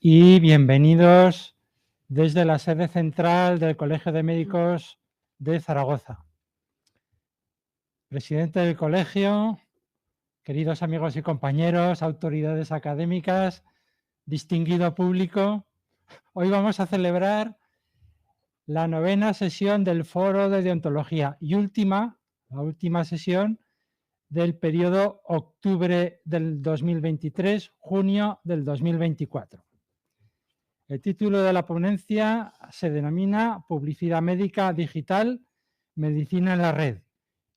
Y bienvenidos desde la sede central del Colegio de Médicos de Zaragoza. Presidente del colegio, queridos amigos y compañeros, autoridades académicas, distinguido público, hoy vamos a celebrar la 9ª sesión del Foro de Deontología y la última sesión del periodo octubre del 2023, junio del 2024. El título de la ponencia se denomina Publicidad médica digital, medicina en la red.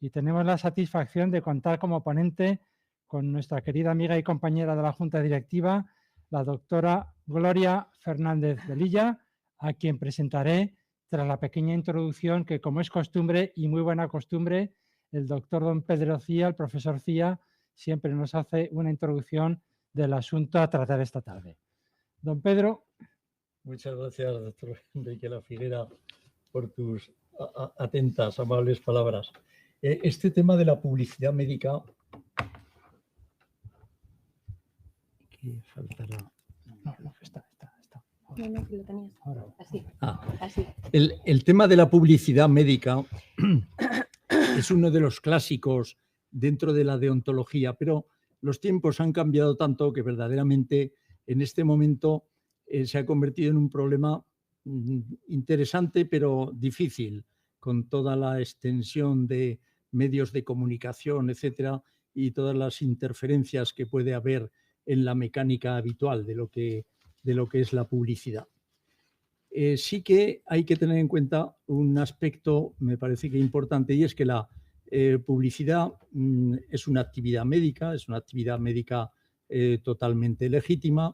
Y tenemos la satisfacción de contar como ponente con nuestra querida amiga y compañera de la Junta Directiva, la doctora Gloria Fernández Velilla, a quien presentaré tras la pequeña introducción que, como es costumbre y muy buena costumbre, el doctor don Pedro Cía, el profesor Cía, siempre nos hace una introducción del asunto a tratar esta tarde. Don Pedro. Muchas gracias, doctor Enrique La Figuera, por tus atentas, amables palabras. Este tema de la publicidad médica... ¿Qué faltará? No, está. No, que lo tenías. Ahora. Así. El tema de la publicidad médica es uno de los clásicos dentro de la deontología, pero los tiempos han cambiado tanto que verdaderamente en este momento se ha convertido en un problema interesante pero difícil, con toda la extensión de medios de comunicación, etcétera, y todas las interferencias que puede haber en la mecánica habitual de lo que es la publicidad. Sí que hay que tener en cuenta un aspecto, me parece que importante, y es que la publicidad es una actividad médica, totalmente legítima,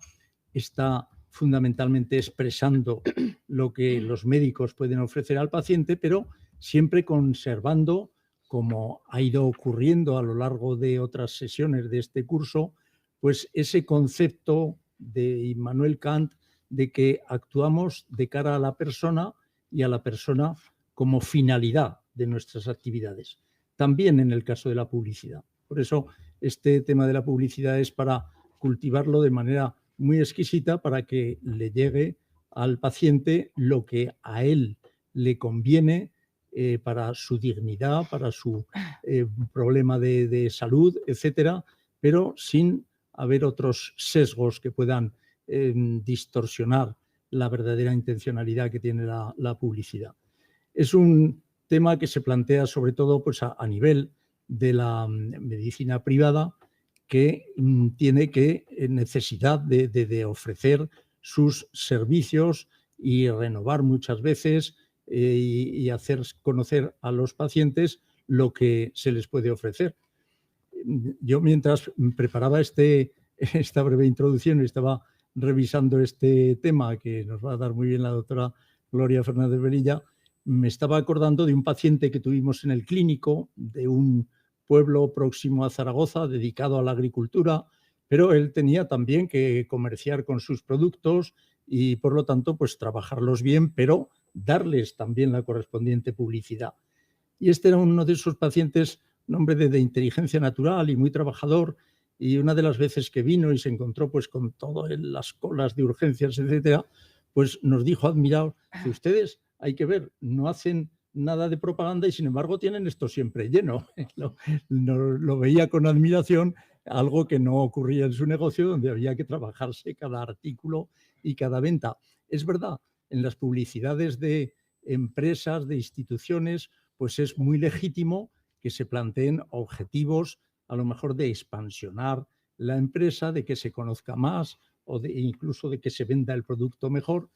está fundamentalmente expresando lo que los médicos pueden ofrecer al paciente, pero siempre conservando, como ha ido ocurriendo a lo largo de otras sesiones de este curso, pues ese concepto de Immanuel Kant de que actuamos de cara a la persona y a la persona como finalidad de nuestras actividades. También en el caso de la publicidad. Por eso este tema de la publicidad es para cultivarlo de manera muy exquisita para que le llegue al paciente lo que a él le conviene para su dignidad, para su problema de salud, etcétera, pero sin haber otros sesgos que puedan distorsionar la verdadera intencionalidad que tiene la publicidad. Es un tema que se plantea sobre todo pues, a nivel de la medicina privada, que tiene necesidad de ofrecer sus servicios y renovar muchas veces y hacer conocer a los pacientes lo que se les puede ofrecer. Yo mientras preparaba esta breve introducción y estaba revisando este tema que nos va a dar muy bien la doctora Gloria Fernández Velilla, me estaba acordando de un paciente que tuvimos en el clínico de un pueblo próximo a Zaragoza dedicado a la agricultura, pero él tenía también que comerciar con sus productos y por lo tanto pues trabajarlos bien, pero darles también la correspondiente publicidad. Y este era uno de esos pacientes, un hombre de inteligencia natural y muy trabajador, y una de las veces que vino y se encontró pues con todas las colas de urgencias, etcétera, pues nos dijo admirado que ustedes, hay que ver, no hacen nada de propaganda y sin embargo tienen esto siempre lleno. Lo veía con admiración, algo que no ocurría en su negocio, donde había que trabajarse cada artículo y cada venta. Es verdad, en las publicidades de empresas, de instituciones, pues es muy legítimo que se planteen objetivos a lo mejor de expansionar la empresa, de que se conozca más o incluso de que se venda el producto mejor.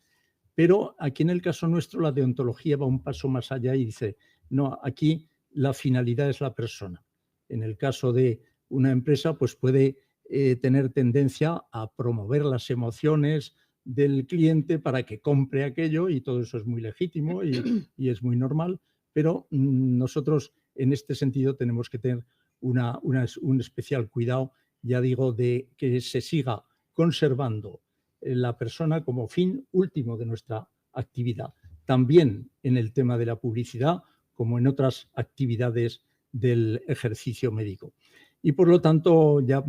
Pero aquí en el caso nuestro la deontología va un paso más allá y dice, no, aquí la finalidad es la persona. En el caso de una empresa, pues puede tener tendencia a promover las emociones del cliente para que compre aquello y todo eso es muy legítimo y es muy normal, pero nosotros en este sentido tenemos que tener un especial cuidado, ya digo, de que se siga conservando la persona como fin último de nuestra actividad, también en el tema de la publicidad como en otras actividades del ejercicio médico. Y por lo tanto ya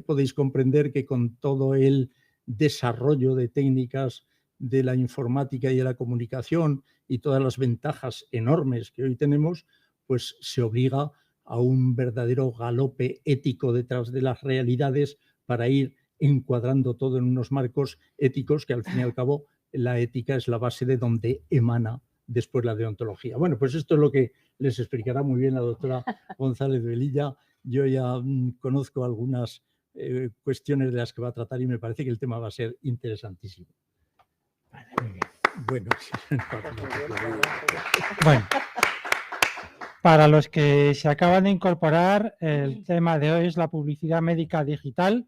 podéis comprender que con todo el desarrollo de técnicas de la informática y de la comunicación y todas las ventajas enormes que hoy tenemos, pues se obliga a un verdadero galope ético detrás de las realidades para ir encuadrando todo en unos marcos éticos que al fin y al cabo la ética es la base de donde emana después la deontología. Bueno, pues esto es lo que les explicará muy bien la doctora González Velilla. Yo ya conozco algunas cuestiones de las que va a tratar y me parece que el tema va a ser interesantísimo. Vale, muy bien. Bueno, Bueno, para los que se acaban de incorporar, el tema de hoy es la publicidad médica digital,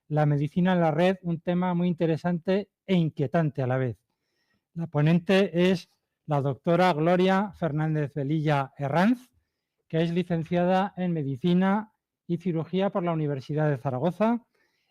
la medicina en la red, un tema muy interesante e inquietante a la vez. La ponente es la doctora Gloria Fernández Velilla Herranz, que es licenciada en Medicina y Cirugía por la Universidad de Zaragoza,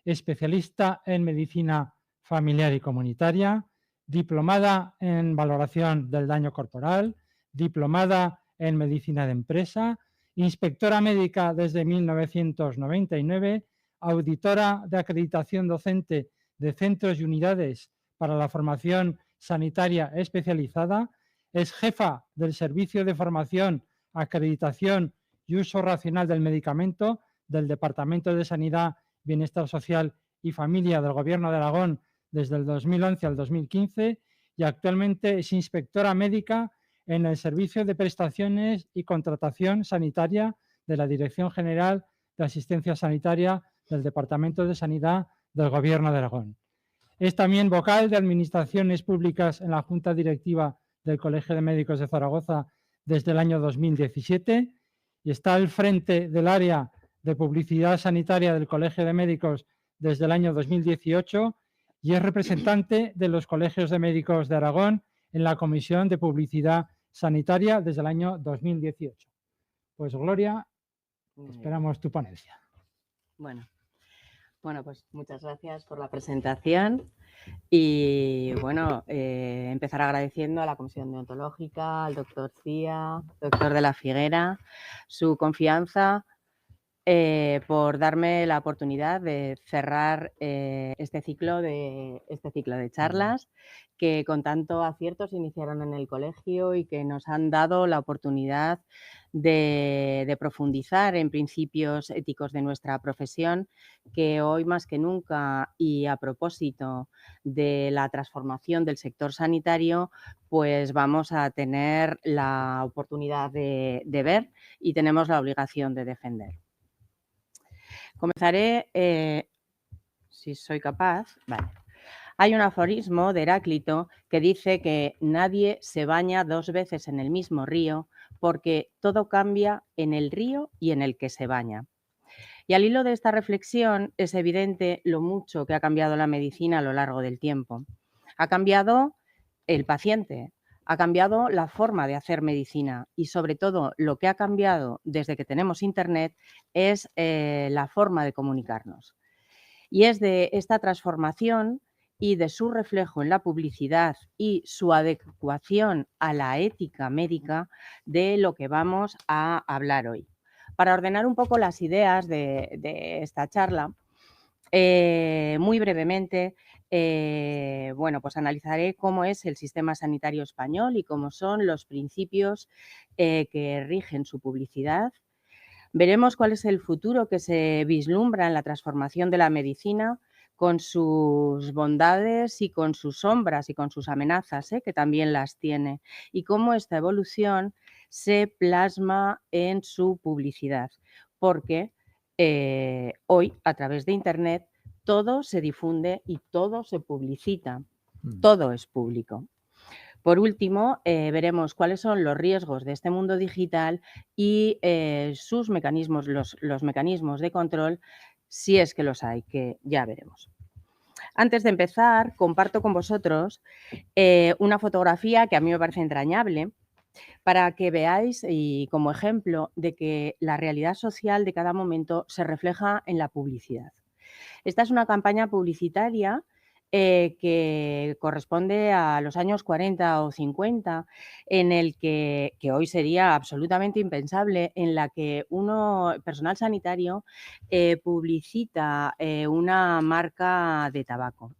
especialista en Medicina Familiar y Comunitaria, diplomada en Valoración del Daño Corporal, diplomada en Medicina de Empresa, inspectora médica desde 1999, auditora de acreditación docente de centros y unidades para la formación sanitaria especializada, es jefa del Servicio de Formación, Acreditación y Uso Racional del Medicamento del Departamento de Sanidad, Bienestar Social y Familia del Gobierno de Aragón desde el 2011 al 2015 y actualmente es inspectora médica en el Servicio de Prestaciones y Contratación Sanitaria de la Dirección General de Asistencia Sanitaria del Departamento de Sanidad del Gobierno de Aragón. Es también vocal de Administraciones Públicas en la Junta Directiva del Colegio de Médicos de Zaragoza desde el año 2017 y está al frente del área de Publicidad Sanitaria del Colegio de Médicos desde el año 2018 y es representante de los Colegios de Médicos de Aragón en la Comisión de Publicidad Sanitaria desde el año 2018. Pues Gloria, esperamos tu ponencia. Bueno, pues muchas gracias por la presentación y bueno, empezar agradeciendo a la Comisión Deontológica, al doctor Cía, doctor de la Figuera, su confianza por darme la oportunidad de cerrar este ciclo de charlas que con tanto acierto se iniciaron en el colegio y que nos han dado la oportunidad de profundizar en principios éticos de nuestra profesión, que hoy más que nunca y a propósito de la transformación del sector sanitario, pues vamos a tener la oportunidad de ver y tenemos la obligación de defender. Comenzaré, si soy capaz. Vale. Hay un aforismo de Heráclito que dice que nadie se baña dos veces en el mismo río porque todo cambia en el río y en el que se baña. Y al hilo de esta reflexión es evidente lo mucho que ha cambiado la medicina a lo largo del tiempo. Ha cambiado el paciente, ha cambiado la forma de hacer medicina y sobre todo lo que ha cambiado desde que tenemos Internet es la forma de comunicarnos. Y es de esta transformación y de su reflejo en la publicidad y su adecuación a la ética médica de lo que vamos a hablar hoy. Para ordenar un poco las ideas de esta charla, muy brevemente, pues analizaré cómo es el sistema sanitario español y cómo son los principios que rigen su publicidad. Veremos cuál es el futuro que se vislumbra en la transformación de la medicina con sus bondades y con sus sombras y con sus amenazas, que también las tiene, y cómo esta evolución se plasma en su publicidad, porque hoy, a través de Internet, todo se difunde y todo se publicita, todo es público. Por último, veremos cuáles son los riesgos de este mundo digital y sus mecanismos, los mecanismos de control, si es que los hay, que ya veremos. Antes de empezar, comparto con vosotros una fotografía que a mí me parece entrañable para que veáis y como ejemplo de que la realidad social de cada momento se refleja en la publicidad. Esta es una campaña publicitaria que corresponde a los años 40 o 50, en el que hoy sería absolutamente impensable, en la que personal sanitario publicita una marca de tabaco.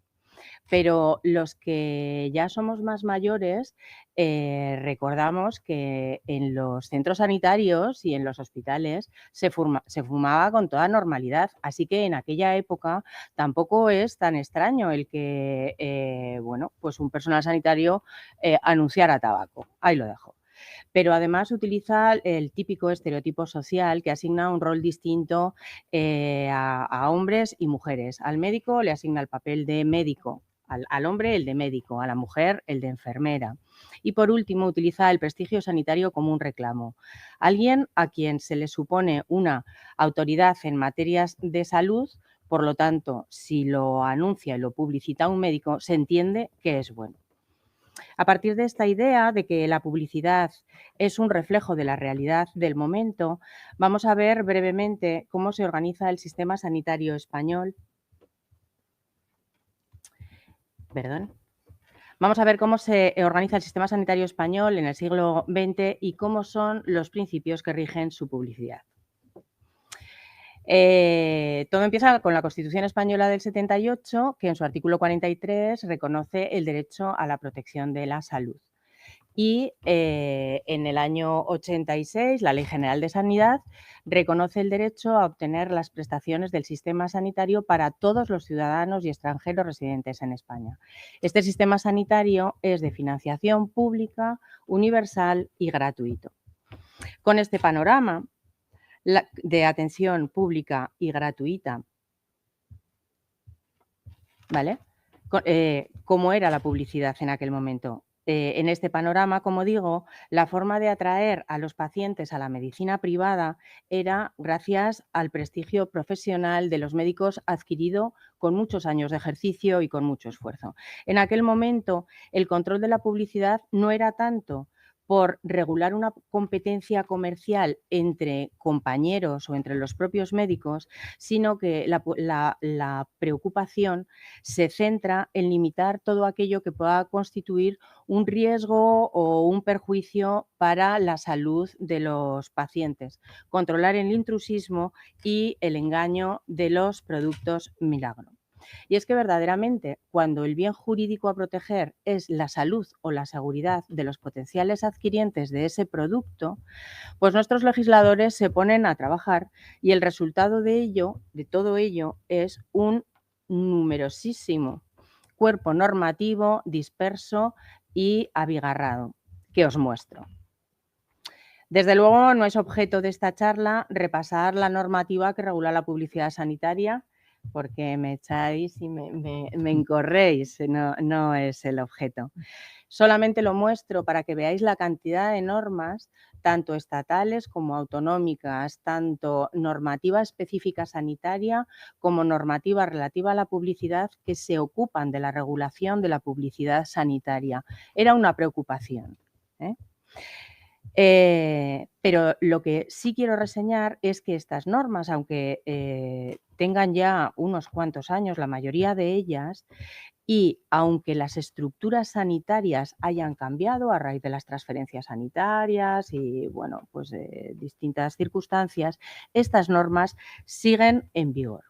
pero los que ya somos más mayores recordamos que en los centros sanitarios y en los hospitales se fumaba con toda normalidad, así que en aquella época tampoco es tan extraño el que bueno, pues un personal sanitario anunciara tabaco. Ahí lo dejo. Pero además utiliza el típico estereotipo social que asigna un rol distinto a hombres y mujeres. Al médico le asigna el papel de médico, al hombre el de médico, a la mujer el de enfermera. Y por último, utiliza el prestigio sanitario como un reclamo. Alguien a quien se le supone una autoridad en materias de salud, por lo tanto, si lo anuncia y lo publicita un médico, se entiende que es bueno. A partir de esta idea de que la publicidad es un reflejo de la realidad del momento, vamos a ver brevemente cómo se organiza el sistema sanitario español. Perdón. Vamos a ver cómo se organiza el sistema sanitario español en el siglo XX y cómo son los principios que rigen su publicidad. Todo empieza con la Constitución Española del 78, que en su artículo 43 reconoce el derecho a la protección de la salud. Y en el año 86, la Ley General de Sanidad reconoce el derecho a obtener las prestaciones del sistema sanitario para todos los ciudadanos y extranjeros residentes en España. Este sistema sanitario es de financiación pública, universal y gratuito. Con este panorama de atención pública y gratuita, ¿vale? ¿Cómo era la publicidad en aquel momento? En este panorama, como digo, la forma de atraer a los pacientes a la medicina privada era gracias al prestigio profesional de los médicos adquirido con muchos años de ejercicio y con mucho esfuerzo. En aquel momento, el control de la publicidad no era tanto por regular una competencia comercial entre compañeros o entre los propios médicos, sino que la preocupación se centra en limitar todo aquello que pueda constituir un riesgo o un perjuicio para la salud de los pacientes, controlar el intrusismo y el engaño de los productos milagro. Y es que verdaderamente cuando el bien jurídico a proteger es la salud o la seguridad de los potenciales adquirientes de ese producto, pues nuestros legisladores se ponen a trabajar y el resultado de ello, de todo ello, es un numerosísimo cuerpo normativo disperso y abigarrado, que os muestro. Desde luego no es objeto de esta charla repasar la normativa que regula la publicidad sanitaria, porque me echáis y me encorréis, no es el objeto. Solamente lo muestro para que veáis la cantidad de normas, tanto estatales como autonómicas, tanto normativa específica sanitaria como normativa relativa a la publicidad que se ocupan de la regulación de la publicidad sanitaria. Era una preocupación, pero lo que sí quiero reseñar es que estas normas, aunque tengan ya unos cuantos años, la mayoría de ellas, y aunque las estructuras sanitarias hayan cambiado a raíz de las transferencias sanitarias y bueno, pues distintas circunstancias, estas normas siguen en vigor.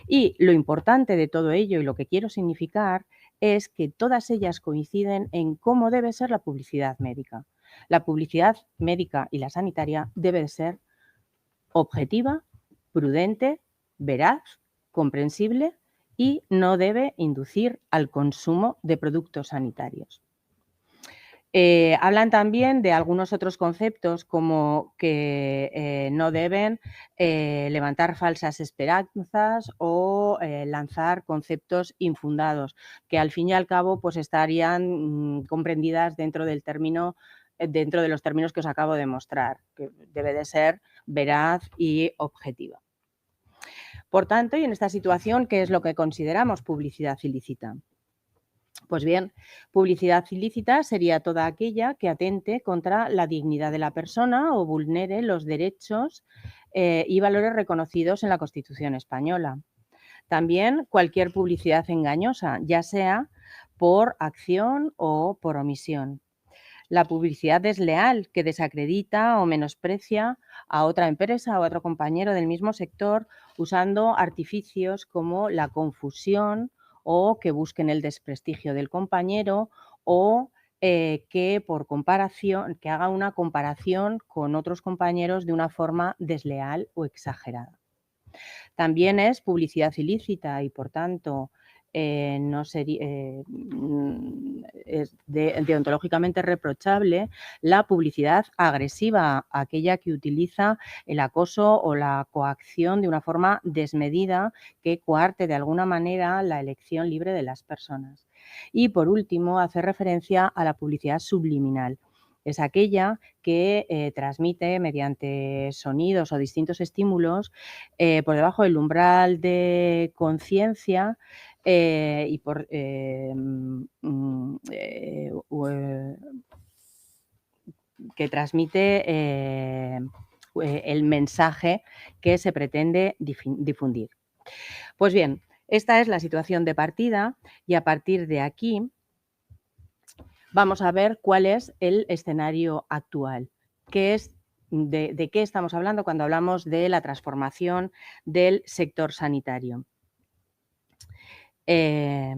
Y lo importante de todo ello y lo que quiero significar es que todas ellas coinciden en cómo debe ser la publicidad médica. La publicidad médica y la sanitaria debe ser objetiva, prudente, veraz, comprensible y no debe inducir al consumo de productos sanitarios. Hablan también de algunos otros conceptos como que no deben levantar falsas esperanzas o lanzar conceptos infundados, que al fin y al cabo pues estarían comprendidas dentro del término, dentro de los términos que os acabo de mostrar, que debe de ser veraz y objetiva. Por tanto, y en esta situación, ¿qué es lo que consideramos publicidad ilícita? Pues bien, publicidad ilícita sería toda aquella que atente contra la dignidad de la persona o vulnere los derechos y valores reconocidos en la Constitución española. También cualquier publicidad engañosa, ya sea por acción o por omisión. La publicidad desleal, que desacredita o menosprecia a otra empresa o a otro compañero del mismo sector usando artificios como la confusión o que busquen el desprestigio del compañero o que por comparación, que haga una comparación con otros compañeros de una forma desleal o exagerada. También es publicidad ilícita y, por tanto, no sería, es deontológicamente reprochable la publicidad agresiva, aquella que utiliza el acoso o la coacción de una forma desmedida que coarte de alguna manera la elección libre de las personas. Y, por último, hace referencia a la publicidad subliminal. Es aquella que transmite mediante sonidos o distintos estímulos por debajo del umbral de conciencia y por que transmite el mensaje que se pretende difundir. Pues bien, esta es la situación de partida y a partir de aquí vamos a ver cuál es el escenario actual, qué es, de qué estamos hablando cuando hablamos de la transformación del sector sanitario. De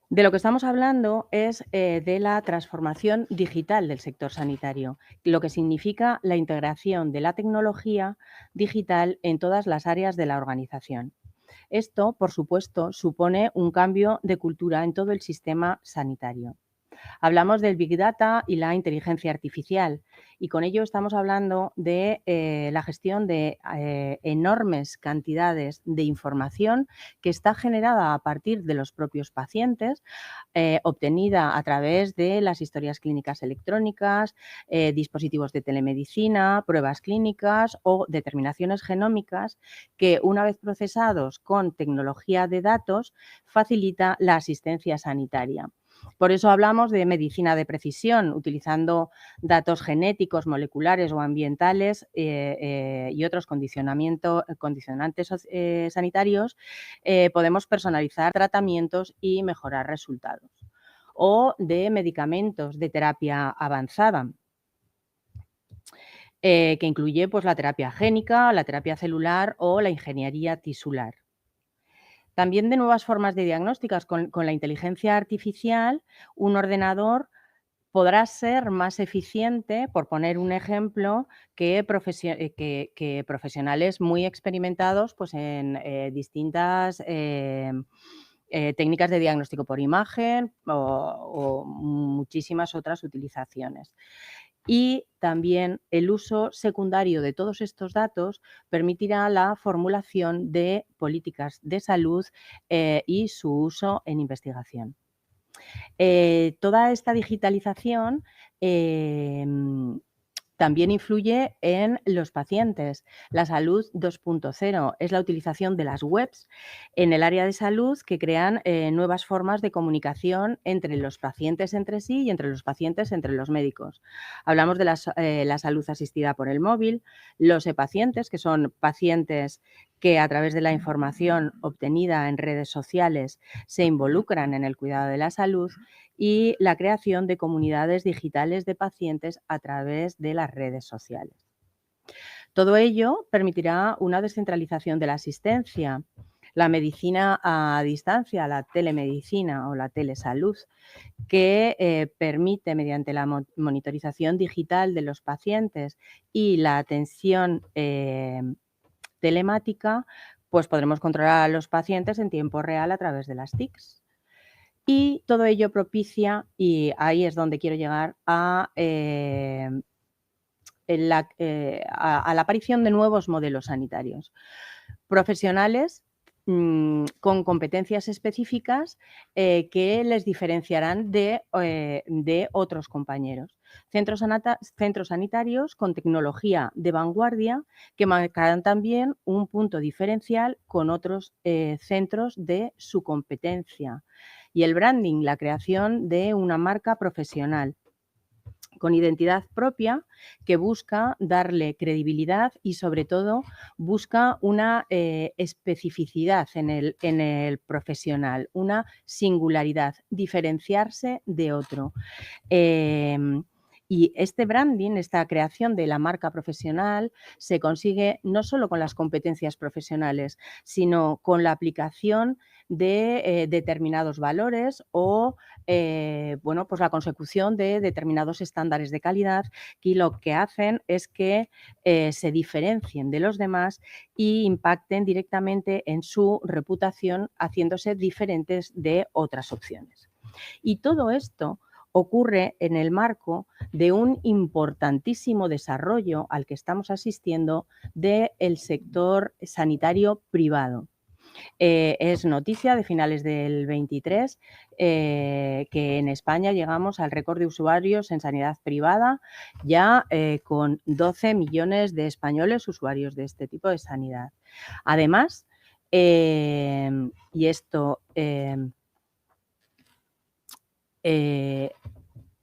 lo que estamos hablando es de la transformación digital del sector sanitario, lo que significa la integración de la tecnología digital en todas las áreas de la organización. Esto, por supuesto, supone un cambio de cultura en todo el sistema sanitario. Hablamos del Big Data y la inteligencia artificial y con ello estamos hablando de la gestión de enormes cantidades de información que está generada a partir de los propios pacientes, obtenida a través de las historias clínicas electrónicas, dispositivos de telemedicina, pruebas clínicas o determinaciones genómicas que, una vez procesados con tecnología de datos, facilita la asistencia sanitaria. Por eso hablamos de medicina de precisión, utilizando datos genéticos, moleculares o ambientales y otros condicionantes sanitarios, podemos personalizar tratamientos y mejorar resultados. O de medicamentos de terapia avanzada, que incluye pues, la terapia génica, la terapia celular o la ingeniería tisular. También de nuevas formas de diagnósticas. Con la inteligencia artificial, un ordenador podrá ser más eficiente, por poner un ejemplo, que profesionales muy experimentados pues, en distintas técnicas de diagnóstico por imagen o muchísimas otras utilizaciones. Y también el uso secundario de todos estos datos permitirá la formulación de políticas de salud y su uso en investigación. Toda esta digitalización también influye en los pacientes. La salud 2.0 es la utilización de las webs en el área de salud que crean nuevas formas de comunicación entre los pacientes entre sí y entre los pacientes entre los médicos. Hablamos de la salud asistida por el móvil, los e-pacientes, que son pacientes que a través de la información obtenida en redes sociales se involucran en el cuidado de la salud, y la creación de comunidades digitales de pacientes a través de las redes sociales. Todo ello permitirá una descentralización de la asistencia, la medicina a distancia, la telemedicina o la telesalud, que permite, mediante la monitorización digital de los pacientes y la atención telemática, pues podremos controlar a los pacientes en tiempo real a través de las TICs. Y todo ello propicia, y ahí es donde quiero llegar, a la aparición de nuevos modelos sanitarios. Profesionales con competencias específicas que les diferenciarán de otros compañeros. Centros sanitarios con tecnología de vanguardia que marcarán también un punto diferencial con otros centros de su competencia. Y el branding, la creación de una marca profesional con identidad propia que busca darle credibilidad y, sobre todo, busca una especificidad en el profesional, una singularidad, diferenciarse de otro. Y este branding, esta creación de la marca profesional, se consigue no solo con las competencias profesionales, sino con la aplicación de determinados valores o bueno, pues la consecución de determinados estándares de calidad que lo que hacen es que se diferencien de los demás y impacten directamente en su reputación, haciéndose diferentes de otras opciones. Y todo esto ocurre en el marco de un importantísimo desarrollo al que estamos asistiendo del sector sanitario privado. Es noticia de finales del 23 que en España llegamos al récord de usuarios en sanidad privada, ya con 12 millones de españoles usuarios de este tipo de sanidad. Además, y esto...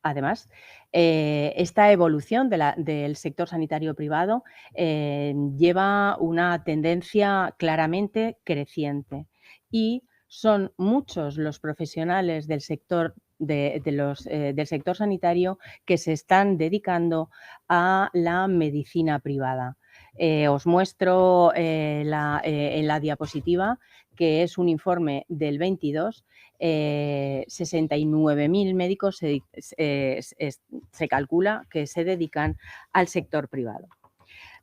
Además, esta evolución del sector sanitario privado lleva una tendencia claramente creciente y son muchos los profesionales del sector, del sector sanitario que se están dedicando a la medicina privada. Os muestro en la diapositiva, que es un informe del 22, 69.000 médicos se calcula que se dedican al sector privado.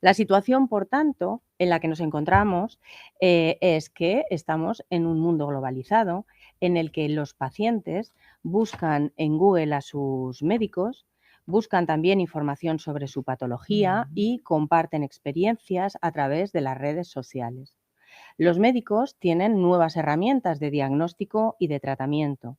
La situación, por tanto, en la que nos encontramos es que estamos en un mundo globalizado en el que los pacientes buscan en Google a sus médicos, buscan también información sobre su patología y comparten experiencias a través de las redes sociales. Los médicos tienen nuevas herramientas de diagnóstico y de tratamiento.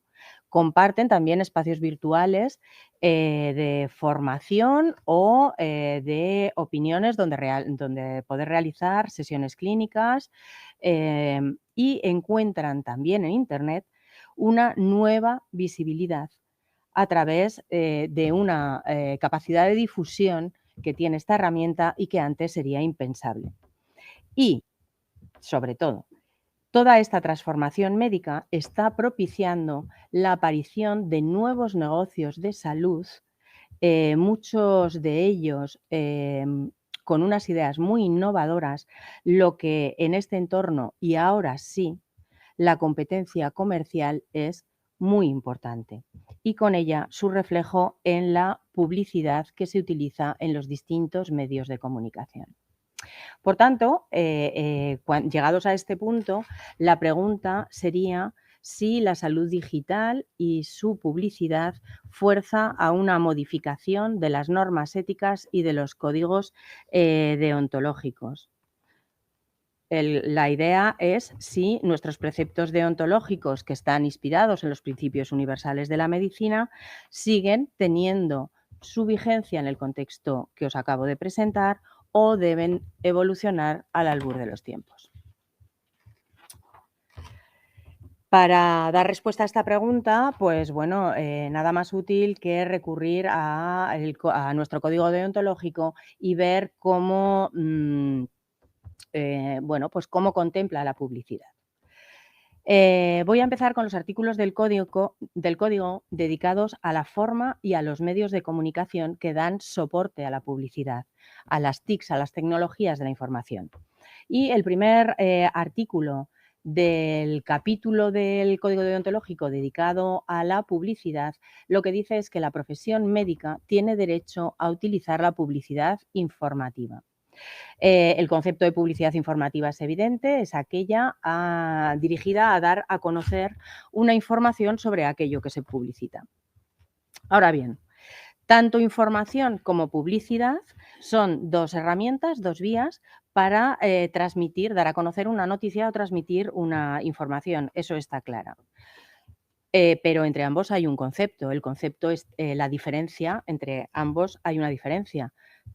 Comparten también espacios virtuales de formación o de opiniones donde poder realizar sesiones clínicas y encuentran también en Internet una nueva visibilidad a través de una capacidad de difusión que tiene esta herramienta y que antes sería impensable. Y, sobre todo, toda esta transformación médica está propiciando la aparición de nuevos negocios de salud, muchos de ellos con unas ideas muy innovadoras, lo que en este entorno, y ahora sí, la competencia comercial es muy importante y con ella su reflejo en la publicidad que se utiliza en los distintos medios de comunicación. Por tanto, llegados a este punto, la pregunta sería si la salud digital y su publicidad fuerza a una modificación de las normas éticas y de los códigos deontológicos. La idea es si nuestros preceptos deontológicos, que están inspirados en los principios universales de la medicina, siguen teniendo su vigencia en el contexto que os acabo de presentar o deben evolucionar al albur de los tiempos. Para dar respuesta a esta pregunta, pues bueno, nada más útil que recurrir a nuestro código deontológico y ver cómo, bueno, pues cómo contempla la publicidad. Voy a empezar con los artículos del código dedicados a la forma y a los medios de comunicación que dan soporte a la publicidad, a las TICs, a las tecnologías de la información. Y el primer artículo del capítulo del Código Deontológico dedicado a la publicidad, lo que dice es que la profesión médica tiene derecho a utilizar la publicidad informativa. El concepto de publicidad informativa es evidente, es aquella dirigida a dar a conocer una información sobre aquello que se publicita. Ahora bien, tanto información como publicidad son dos herramientas, dos vías para transmitir, dar a conocer una noticia o transmitir una información, eso está claro. Pero entre ambos hay un concepto, el concepto es la diferencia, entre ambos hay una diferencia,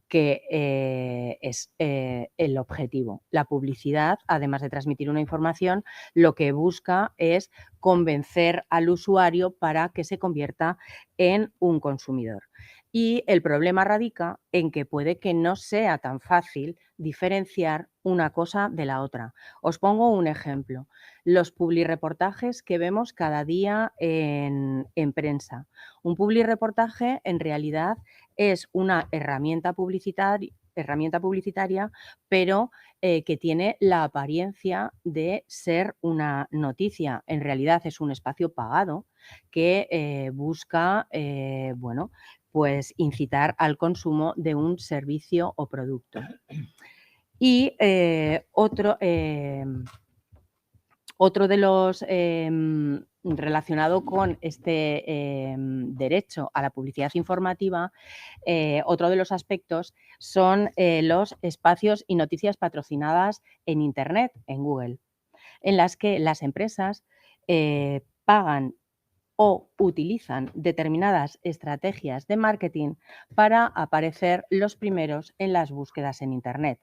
que es el objetivo. La publicidad, además de transmitir una información, lo que busca es convencer al usuario para que se convierta en un consumidor. Y el problema radica en que puede que no sea tan fácil diferenciar una cosa de la otra. Os pongo un ejemplo. Los publireportajes que vemos cada día en prensa. Un publireportaje en realidad es una herramienta publicitaria, pero que tiene la apariencia de ser una noticia. En realidad es un espacio pagado que busca, bueno, pues incitar al consumo de un servicio o producto. Y otro de los relacionado con este derecho a la publicidad informativa, otro de los aspectos son los espacios y noticias patrocinadas en Internet, en Google, en las que las empresas pagan o utilizan determinadas estrategias de marketing para aparecer los primeros en las búsquedas en Internet.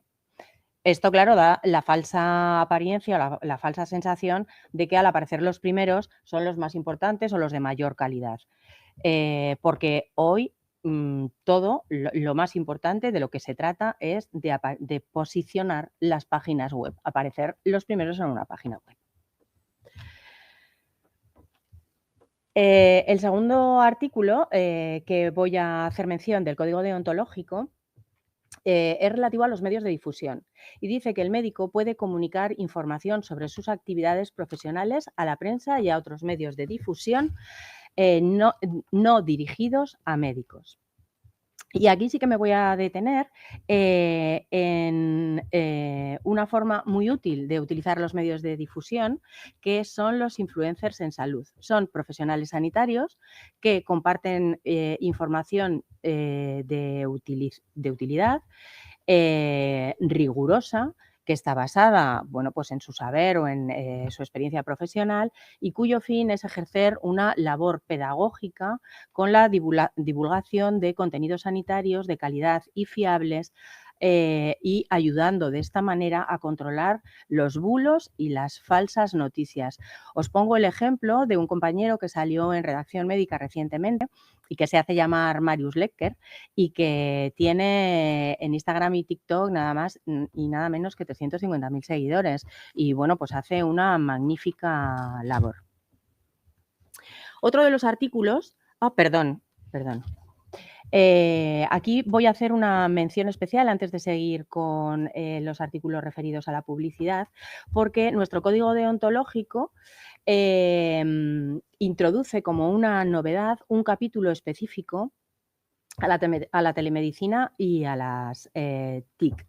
Esto, claro, da la falsa apariencia, la falsa sensación de que al aparecer los primeros son los más importantes o los de mayor calidad. Porque hoy todo lo más importante de lo que se trata es de posicionar las páginas web, aparecer los primeros en una página web. El segundo artículo que voy a hacer mención del Código Deontológico es relativo a los medios de difusión y dice que el médico puede comunicar información sobre sus actividades profesionales a la prensa y a otros medios de difusión no dirigidos a médicos. Y aquí sí que me voy a detener en una forma muy útil de utilizar los medios de difusión, que son los influencers en salud. Son profesionales sanitarios que comparten información de utilidad rigurosa, que está basada, bueno, pues en su saber o en su experiencia profesional y cuyo fin es ejercer una labor pedagógica con la divulgación de contenidos sanitarios de calidad y fiables y ayudando de esta manera a controlar los bulos y las falsas noticias. Os pongo el ejemplo de un compañero que salió en Redacción Médica recientemente y que se hace llamar Marius Lecker y que tiene en Instagram y TikTok nada más y nada menos que 350.000 seguidores y bueno, pues hace una magnífica labor. Otro de los artículos, perdón. Aquí voy a hacer una mención especial antes de seguir con los artículos referidos a la publicidad, porque nuestro código deontológico introduce como una novedad un capítulo específico a la telemedicina y a las TIC.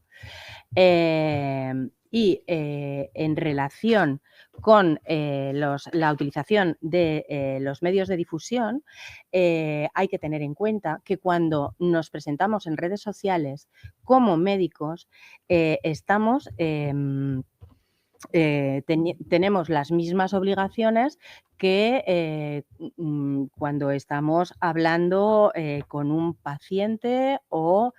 Y en relación con la utilización de los medios de difusión, hay que tener en cuenta que cuando nos presentamos en redes sociales como médicos, tenemos las mismas obligaciones que cuando estamos hablando con un paciente o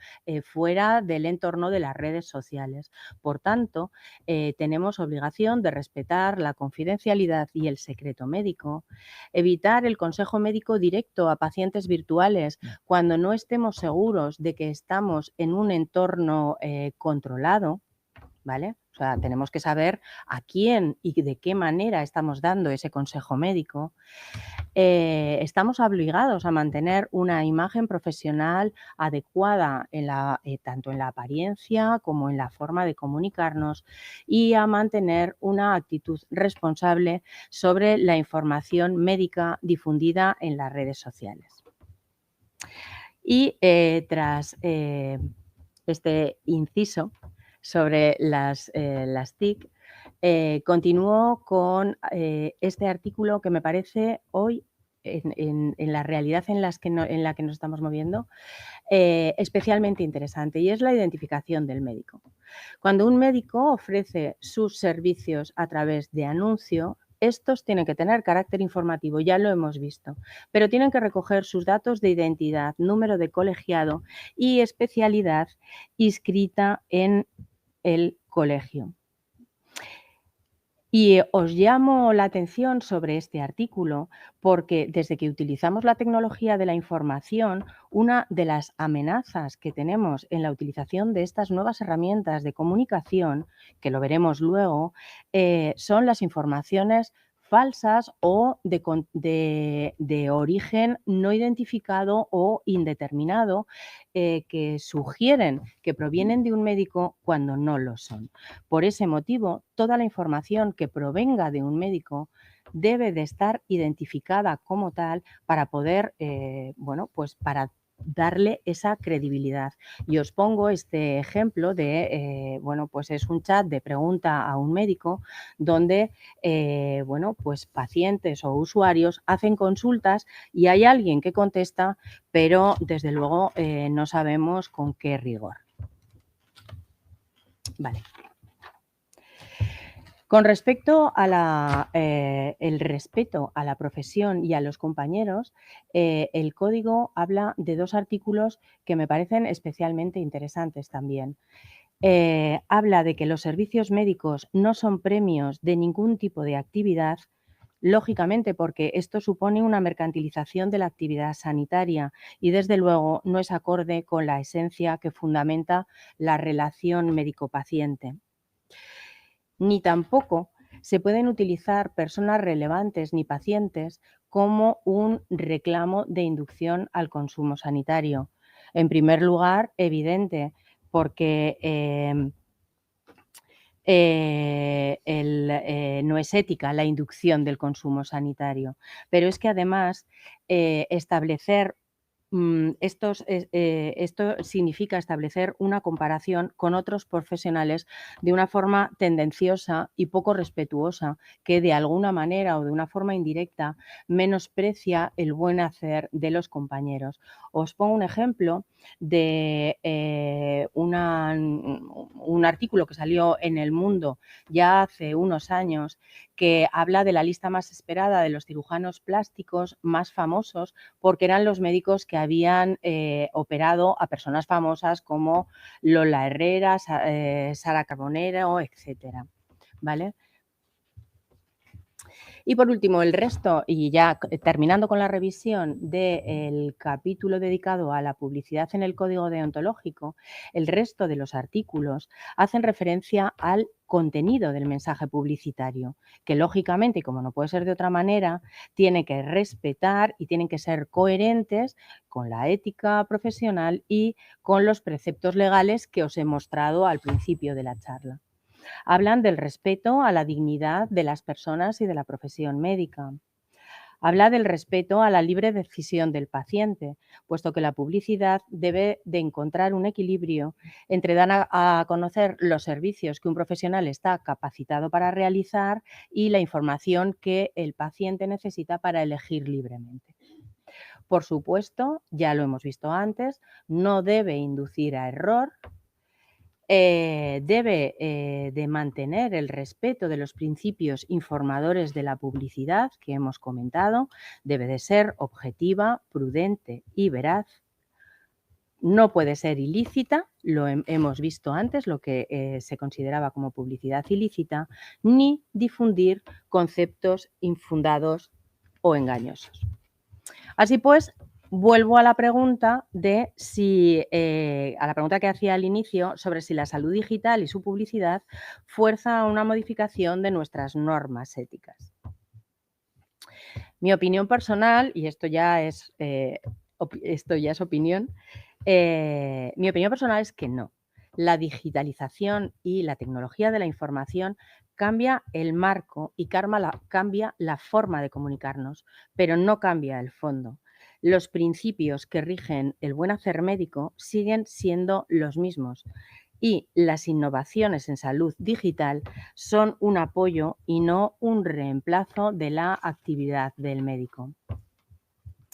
fuera del entorno de las redes sociales. Por tanto, tenemos obligación de respetar la confidencialidad y el secreto médico, evitar el consejo médico directo a pacientes virtuales cuando no estemos seguros de que estamos en un entorno controlado, ¿vale? O sea, tenemos que saber a quién y de qué manera estamos dando ese consejo médico. Estamos obligados a mantener una imagen profesional adecuada tanto en la apariencia como en la forma de comunicarnos y a mantener una actitud responsable sobre la información médica difundida en las redes sociales. Y tras este inciso sobre las TIC, continúo con este artículo que me parece hoy, en la realidad en la que nos estamos moviendo, especialmente interesante, y es la identificación del médico. Cuando un médico ofrece sus servicios a través de anuncio, estos tienen que tener carácter informativo, ya lo hemos visto, pero tienen que recoger sus datos de identidad, número de colegiado y especialidad inscrita en el colegio. Y os llamo la atención sobre este artículo porque desde que utilizamos la tecnología de la información, una de las amenazas que tenemos en la utilización de estas nuevas herramientas de comunicación, que lo veremos luego, son las informaciones falsas o de origen no identificado o indeterminado, que sugieren que provienen de un médico cuando no lo son. Por ese motivo, toda la información que provenga de un médico debe de estar identificada como tal para poder, bueno, pues para darle esa credibilidad. Y os pongo este ejemplo de, bueno, pues es un chat de pregunta a un médico donde, bueno, pues pacientes o usuarios hacen consultas y hay alguien que contesta, pero desde luego no sabemos con qué rigor. Vale. Con respecto a el respeto a la profesión y a los compañeros, el código habla de 2 artículos que me parecen especialmente interesantes también. Habla de que los servicios médicos no son premios de ningún tipo de actividad, lógicamente porque esto supone una mercantilización de la actividad sanitaria y desde luego no es acorde con la esencia que fundamenta la relación médico-paciente. Ni tampoco se pueden utilizar personas relevantes ni pacientes como un reclamo de inducción al consumo sanitario. En primer lugar, evidente, porque no es ética la inducción del consumo sanitario, pero es que además establecer esto significa establecer una comparación con otros profesionales de una forma tendenciosa y poco respetuosa, que de alguna manera o de una forma indirecta menosprecia el buen hacer de los compañeros. Os pongo un ejemplo de un artículo que salió en El Mundo ya hace unos años, que habla de la lista más esperada de los cirujanos plásticos más famosos, porque eran los médicos que habían operado a personas famosas como Lola Herrera, Sara Carbonero, etcétera, ¿vale? Y por último, el resto, y ya terminando con la revisión del capítulo dedicado a la publicidad en el código deontológico, el resto de los artículos hacen referencia al contenido del mensaje publicitario, que lógicamente, y como no puede ser de otra manera, tiene que respetar y tienen que ser coherentes con la ética profesional y con los preceptos legales que os he mostrado al principio de la charla. Hablan del respeto a la dignidad de las personas y de la profesión médica. Habla del respeto a la libre decisión del paciente, puesto que la publicidad debe de encontrar un equilibrio entre dar a conocer los servicios que un profesional está capacitado para realizar y la información que el paciente necesita para elegir libremente. Por supuesto, ya lo hemos visto antes, no debe inducir a error, debe de mantener el respeto de los principios informadores de la publicidad que hemos comentado, debe de ser objetiva, prudente y veraz, no puede ser ilícita, lo hemos visto antes, lo que se consideraba como publicidad ilícita, ni difundir conceptos infundados o engañosos. Así pues, vuelvo a la pregunta de si, a la pregunta que hacía al inicio sobre si la salud digital y su publicidad fuerza una modificación de nuestras normas éticas. Mi opinión personal, y esto ya es opinión, mi opinión personal es que no. La digitalización y la tecnología de la información cambia el marco y cambia la forma de comunicarnos, pero no cambia el fondo. Los principios que rigen el buen hacer médico siguen siendo los mismos y las innovaciones en salud digital son un apoyo y no un reemplazo de la actividad del médico.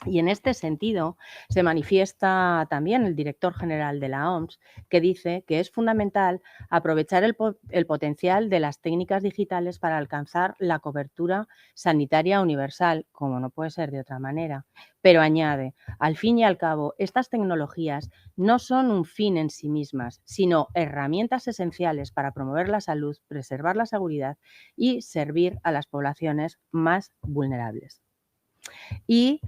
Y en este sentido se manifiesta también el director general de la OMS, que dice que es fundamental aprovechar el potencial de las técnicas digitales para alcanzar la cobertura sanitaria universal, como no puede ser de otra manera. Pero añade, al fin y al cabo, estas tecnologías no son un fin en sí mismas, sino herramientas esenciales para promover la salud, preservar la seguridad y servir a las poblaciones más vulnerables. Y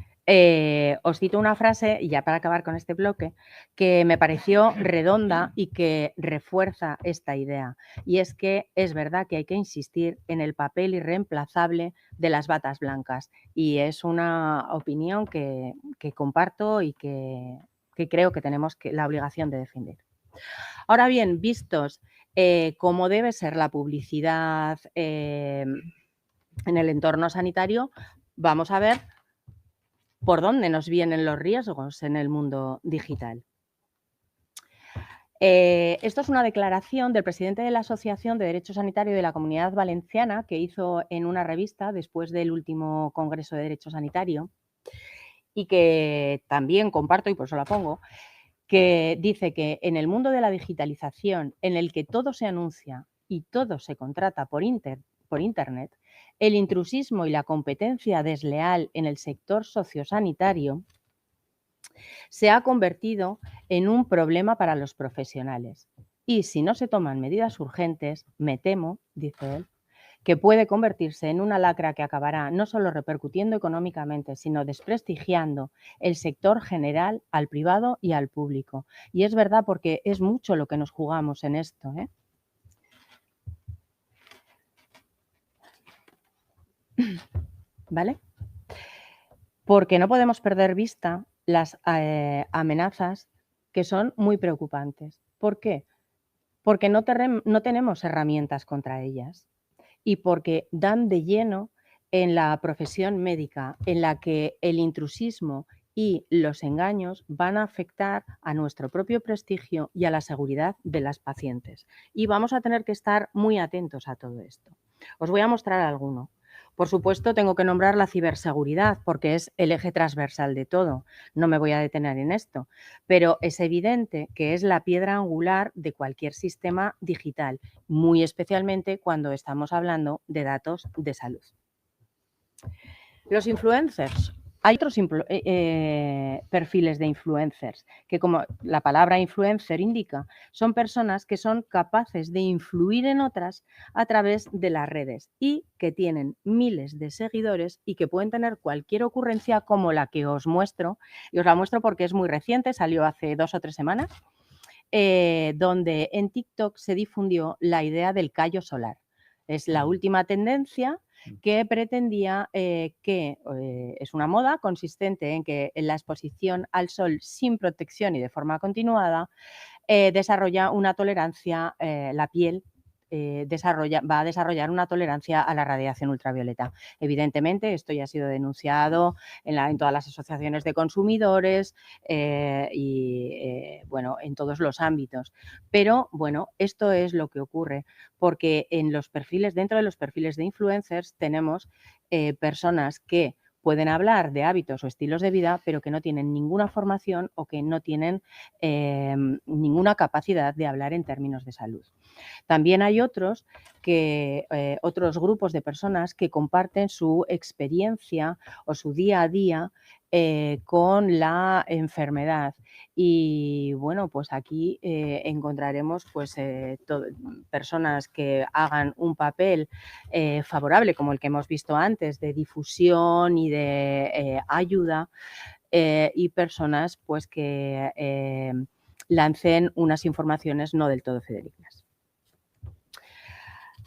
os cito una frase, y ya para acabar con este bloque, que me pareció redonda y que refuerza esta idea. Y es que es verdad que hay que insistir en el papel irreemplazable de las batas blancas. Y es una opinión que comparto y que creo que tenemos la obligación de defender. Ahora bien, vistos cómo debe ser la publicidad en el entorno sanitario, vamos a ver por dónde nos vienen los riesgos en el mundo digital. Esto es una declaración del presidente de la Asociación de Derecho Sanitario de la Comunidad Valenciana que hizo en una revista después del último Congreso de Derecho Sanitario y que también comparto y por eso la pongo, que dice que en el mundo de la digitalización en el que todo se anuncia y todo se contrata por Internet, el intrusismo y la competencia desleal en el sector sociosanitario se ha convertido en un problema para los profesionales. Y si no se toman medidas urgentes, me temo, dice él, que puede convertirse en una lacra que acabará no solo repercutiendo económicamente, sino desprestigiando el sector general al privado y al público. Y es verdad porque es mucho lo que nos jugamos en esto, ¿eh? ¿Vale? Porque no podemos perder vista las amenazas que son muy preocupantes. ¿Por qué? Porque no tenemos herramientas contra ellas y porque dan de lleno en la profesión médica, en la que el intrusismo y los engaños van a afectar a nuestro propio prestigio y a la seguridad de las pacientes. Y vamos a tener que estar muy atentos a todo esto. Os voy a mostrar alguno. Por supuesto, tengo que nombrar la ciberseguridad porque es el eje transversal de todo. No me voy a detener en esto, pero es evidente que es la piedra angular de cualquier sistema digital, muy especialmente cuando estamos hablando de datos de salud. Los influencers. Hay otros perfiles de influencers que, como la palabra influencer indica, son personas que son capaces de influir en otras a través de las redes y que tienen miles de seguidores y que pueden tener cualquier ocurrencia como la que os muestro. Y os la muestro porque es muy reciente, salió hace 2 o 3 semanas, donde en TikTok se difundió la idea del callo solar. Es la última tendencia que pretendía es una moda consistente en que en la exposición al sol sin protección y de forma continuada desarrolla una tolerancia, la piel va a desarrollar una tolerancia a la radiación ultravioleta. Evidentemente, esto ya ha sido denunciado en todas las asociaciones de consumidores bueno, en todos los ámbitos. Pero, bueno, esto es lo que ocurre, porque dentro de los perfiles de influencers tenemos personas que pueden hablar de hábitos o estilos de vida, pero que no tienen ninguna formación o que no tienen ninguna capacidad de hablar en términos de salud. También hay otros grupos de personas que comparten su experiencia o su día a día con la enfermedad. Y bueno, pues aquí encontraremos pues, personas que hagan un papel favorable, como el que hemos visto antes, de difusión y de ayuda, y personas pues, que lancen unas informaciones no del todo fidedignas.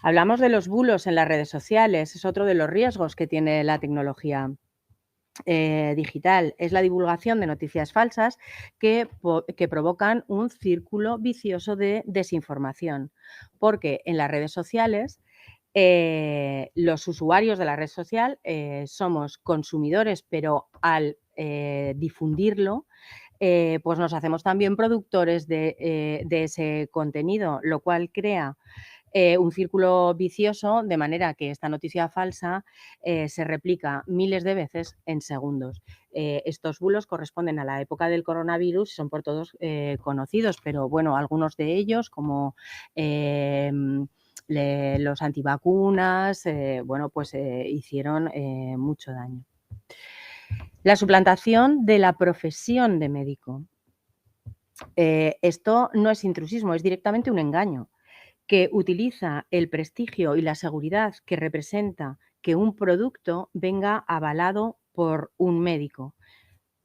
Hablamos de los bulos en las redes sociales, es otro de los riesgos que tiene la tecnología digital. Es la divulgación de noticias falsas que provocan un círculo vicioso de desinformación, porque en las redes sociales los usuarios de la red social somos consumidores, pero al difundirlo, pues nos hacemos también productores de ese contenido, lo cual crea un círculo vicioso, de manera que esta noticia falsa se replica miles de veces en segundos. Estos bulos corresponden a la época del coronavirus y son por todos conocidos, pero bueno, algunos de ellos, como los antivacunas, bueno, pues hicieron mucho daño. La suplantación de la profesión de médico. Esto no es intrusismo, es directamente un engaño que utiliza el prestigio y la seguridad que representa que un producto venga avalado por un médico.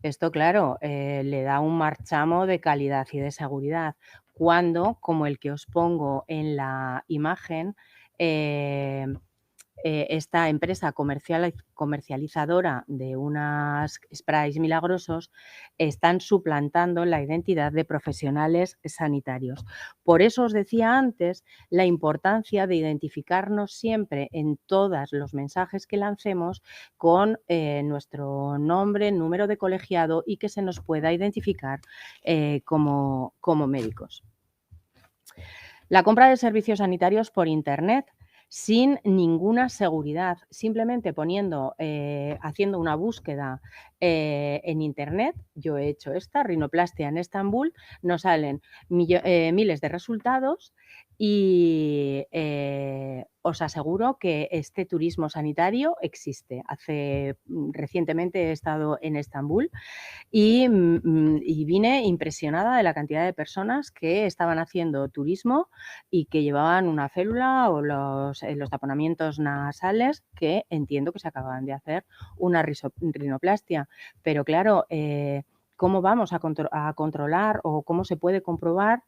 Esto, claro, le da un marchamo de calidad y de seguridad, cuando, como el que os pongo en la imagen, esta empresa comercializadora de unos sprays milagrosos están suplantando la identidad de profesionales sanitarios. Por eso os decía antes la importancia de identificarnos siempre en todos los mensajes que lancemos con nuestro nombre, número de colegiado y que se nos pueda identificar como médicos. La compra de servicios sanitarios por Internet sin ninguna seguridad, simplemente haciendo una búsqueda en Internet. Yo he hecho esta, rinoplastia en Estambul, nos salen miles de resultados y os aseguro que este turismo sanitario existe. Recientemente he estado en Estambul y vine impresionada de la cantidad de personas que estaban haciendo turismo y que llevaban una férula o los taponamientos nasales, que entiendo que se acababan de hacer una rinoplastia. Pero claro, ¿cómo vamos a controlar o cómo se puede comprobar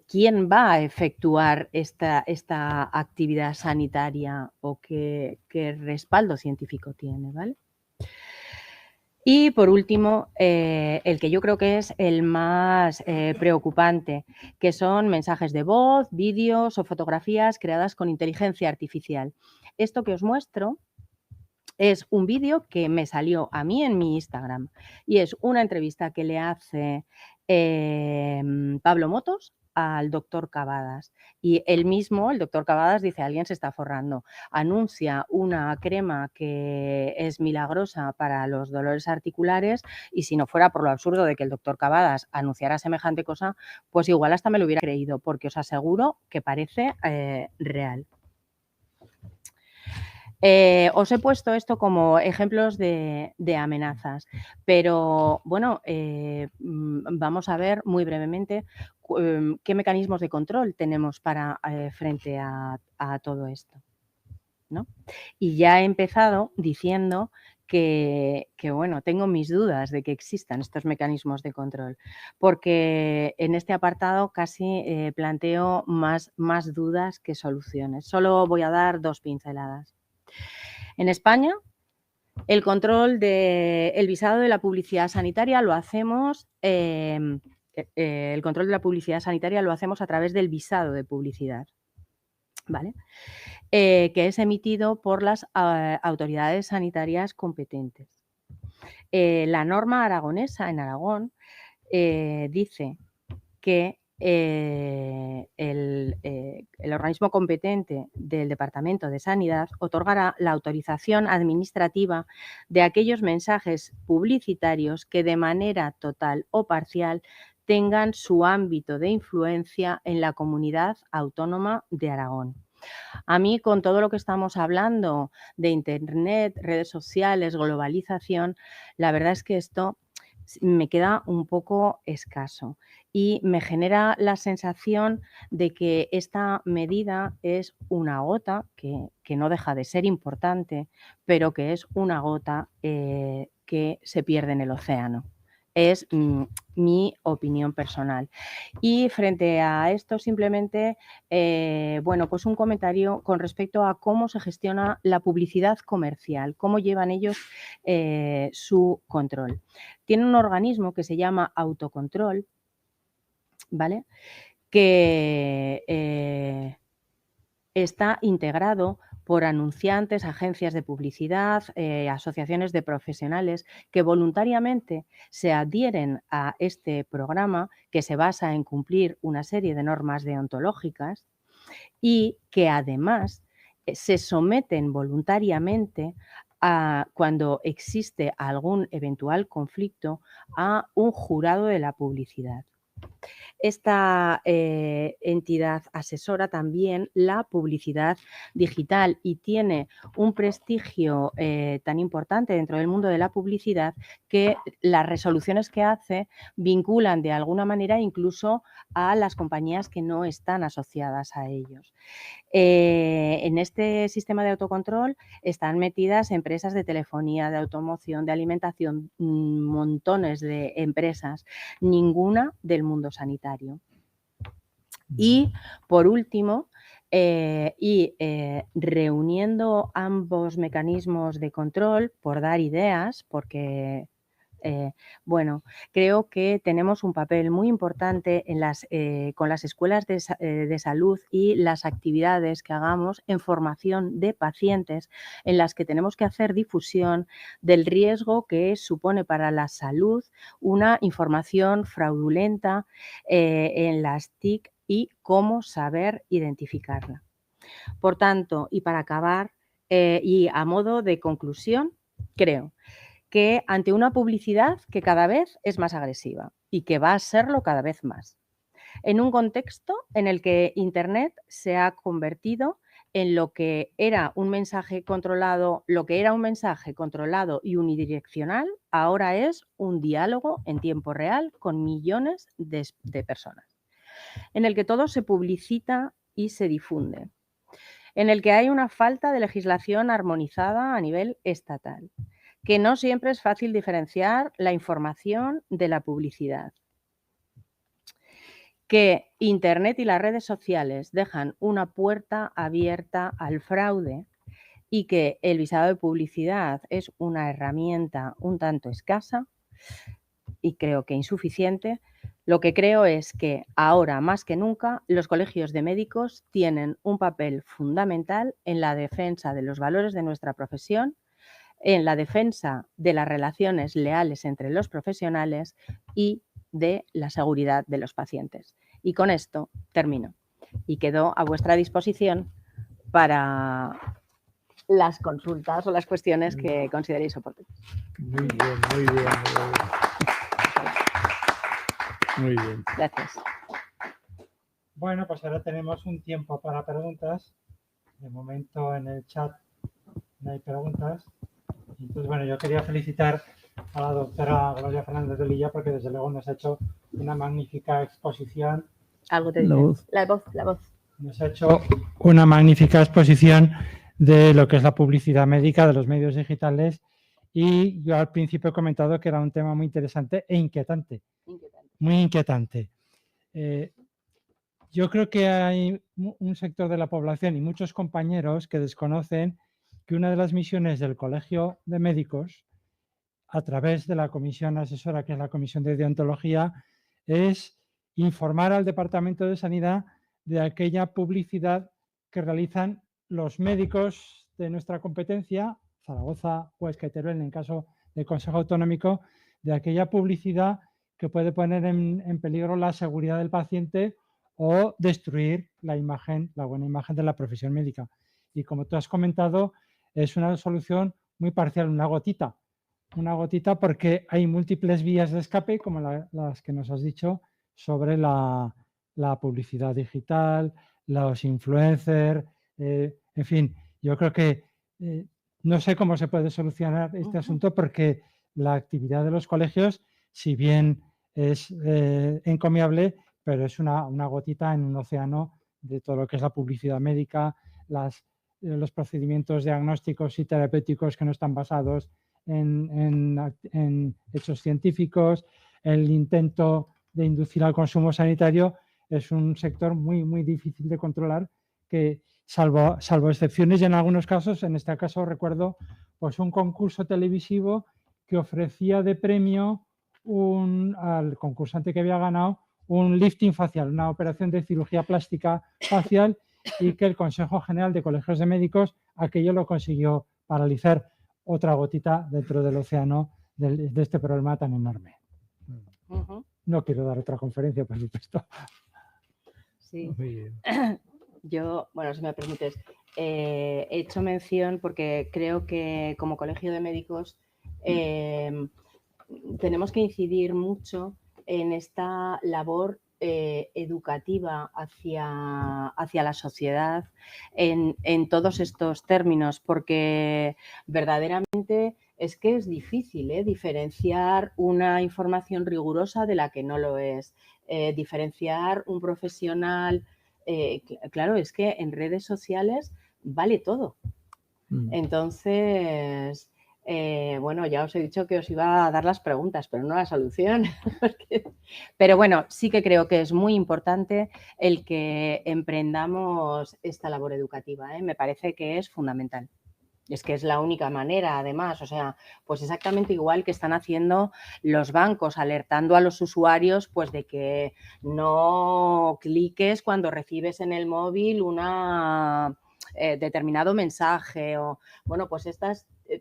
quién va a efectuar esta actividad sanitaria o qué respaldo científico tiene, ¿vale? Y por último, el que yo creo que es el más preocupante, que son mensajes de voz, vídeos o fotografías creadas con inteligencia artificial. Esto que os muestro es un vídeo que me salió a mí en mi Instagram y es una entrevista que le hace Pablo Motos al doctor Cavadas. Y él mismo, el doctor Cavadas, dice: alguien se está forrando. Anuncia una crema que es milagrosa para los dolores articulares y si no fuera por lo absurdo de que el doctor Cavadas anunciara semejante cosa, pues igual hasta me lo hubiera creído, porque os aseguro que parece real. Os he puesto esto como ejemplos de amenazas, pero bueno, vamos a ver muy brevemente qué mecanismos de control tenemos frente a todo esto, ¿no? Y ya he empezado diciendo que bueno, tengo mis dudas de que existan estos mecanismos de control, porque en este apartado casi planteo más dudas que soluciones. Solo voy a dar 2 pinceladas. En España, el control del visado de la publicidad sanitaria lo hacemos, a través del visado de publicidad, ¿vale? Que es emitido por las autoridades sanitarias competentes. La norma aragonesa en Aragón dice que el organismo competente del Departamento de Sanidad otorgará la autorización administrativa de aquellos mensajes publicitarios que de manera total o parcial tengan su ámbito de influencia en la comunidad autónoma de Aragón. A mí, con todo lo que estamos hablando de Internet, redes sociales, globalización, la verdad es que esto me queda un poco escaso y me genera la sensación de que esta medida es una gota que no deja de ser importante, pero que es una gota que se pierde en el océano. Es mi opinión personal. Y frente a esto, simplemente, bueno, pues un comentario con respecto a cómo se gestiona la publicidad comercial, cómo llevan ellos su control. Tiene un organismo que se llama autocontrol, ¿vale? Que está integrado por anunciantes, agencias de publicidad, asociaciones de profesionales que voluntariamente se adhieren a este programa que se basa en cumplir una serie de normas deontológicas y que además se someten voluntariamente cuando existe algún eventual conflicto a un jurado de la publicidad. Esta entidad asesora también la publicidad digital y tiene un prestigio tan importante dentro del mundo de la publicidad que las resoluciones que hace vinculan de alguna manera incluso a las compañías que no están asociadas a ellos. En este sistema de autocontrol están metidas empresas de telefonía, de automoción, de alimentación, montones de empresas, ninguna del mundo sanitario. Y, por último, reuniendo ambos mecanismos de control, por dar ideas, porque bueno, creo que tenemos un papel muy importante con las escuelas de salud y las actividades que hagamos en formación de pacientes en las que tenemos que hacer difusión del riesgo que supone para la salud una información fraudulenta en las TIC y cómo saber identificarla. Por tanto, y para acabar, y a modo de conclusión, creo que ante una publicidad que cada vez es más agresiva y que va a serlo cada vez más, en un contexto en el que Internet se ha convertido en lo que era un mensaje controlado, y unidireccional, ahora es un diálogo en tiempo real con millones de personas, en el que todo se publicita y se difunde, en el que hay una falta de legislación armonizada a nivel estatal, que no siempre es fácil diferenciar la información de la publicidad, que Internet y las redes sociales dejan una puerta abierta al fraude y que el visado de publicidad es una herramienta un tanto escasa y creo que insuficiente. Lo que creo es que ahora más que nunca los colegios de médicos tienen un papel fundamental en la defensa de los valores de nuestra profesión, en la defensa de las relaciones leales entre los profesionales y de la seguridad de los pacientes. Y con esto termino y quedo a vuestra disposición para las consultas o las cuestiones que consideréis oportunas. Muy bien, muy bien, muy bien. Muy bien. Gracias. Bueno, pues ahora tenemos un tiempo para preguntas. De momento en el chat no hay preguntas. Entonces, bueno, yo quería felicitar a la doctora Gloria Fernández de Lilla porque desde luego nos ha hecho una magnífica exposición. Algo te dice. La voz. Nos ha hecho una magnífica exposición de lo que es la publicidad médica, de los medios digitales, y yo al principio he comentado que era un tema muy interesante e inquietante. Muy inquietante. Yo creo que hay un sector de la población y muchos compañeros que desconocen que una de las misiones del Colegio de Médicos, a través de la comisión asesora, que es la Comisión de Deontología, es informar al Departamento de Sanidad de aquella publicidad que realizan los médicos de nuestra competencia, Zaragoza, Huesca y Teruel, en el caso del Consejo Autonómico, de aquella publicidad que puede poner en peligro la seguridad del paciente o destruir la imagen, la buena imagen de la profesión médica. Y como tú has comentado, es una solución muy parcial, una gotita porque hay múltiples vías de escape, como las que nos has dicho, sobre la publicidad digital, los influencers, en fin, yo creo que no sé cómo se puede solucionar este asunto porque la actividad de los colegios, si bien es encomiable, pero es una gotita en un océano de todo lo que es la publicidad médica, los procedimientos diagnósticos y terapéuticos que no están basados en hechos científicos, el intento de inducir al consumo sanitario. Es un sector muy, muy difícil de controlar que, salvo excepciones y en algunos casos, en este caso recuerdo pues un concurso televisivo que ofrecía de premio al concursante que había ganado un lifting facial, una operación de cirugía plástica facial, y que el Consejo General de Colegios de Médicos aquello lo consiguió paralizar, otra gotita dentro del océano de este problema tan enorme. Ujú. No quiero dar otra conferencia, por supuesto. Sí. Muy bien. Yo, bueno, si me permites, he hecho mención porque creo que como Colegio de Médicos tenemos que incidir mucho en esta labor educativa hacia la sociedad en todos estos términos, porque verdaderamente es que es difícil diferenciar una información rigurosa de la que no lo es, diferenciar un profesional. Claro, es que en redes sociales vale todo. Entonces, bueno, ya os he dicho que os iba a dar las preguntas, pero no la solución. Pero bueno, sí que creo que es muy importante el que emprendamos esta labor educativa, ¿eh? Me parece que es fundamental. Es que es la única manera, además, o sea, pues exactamente igual que están haciendo los bancos, alertando a los usuarios, pues de que no cliques cuando recibes en el móvil una determinado mensaje o, bueno, pues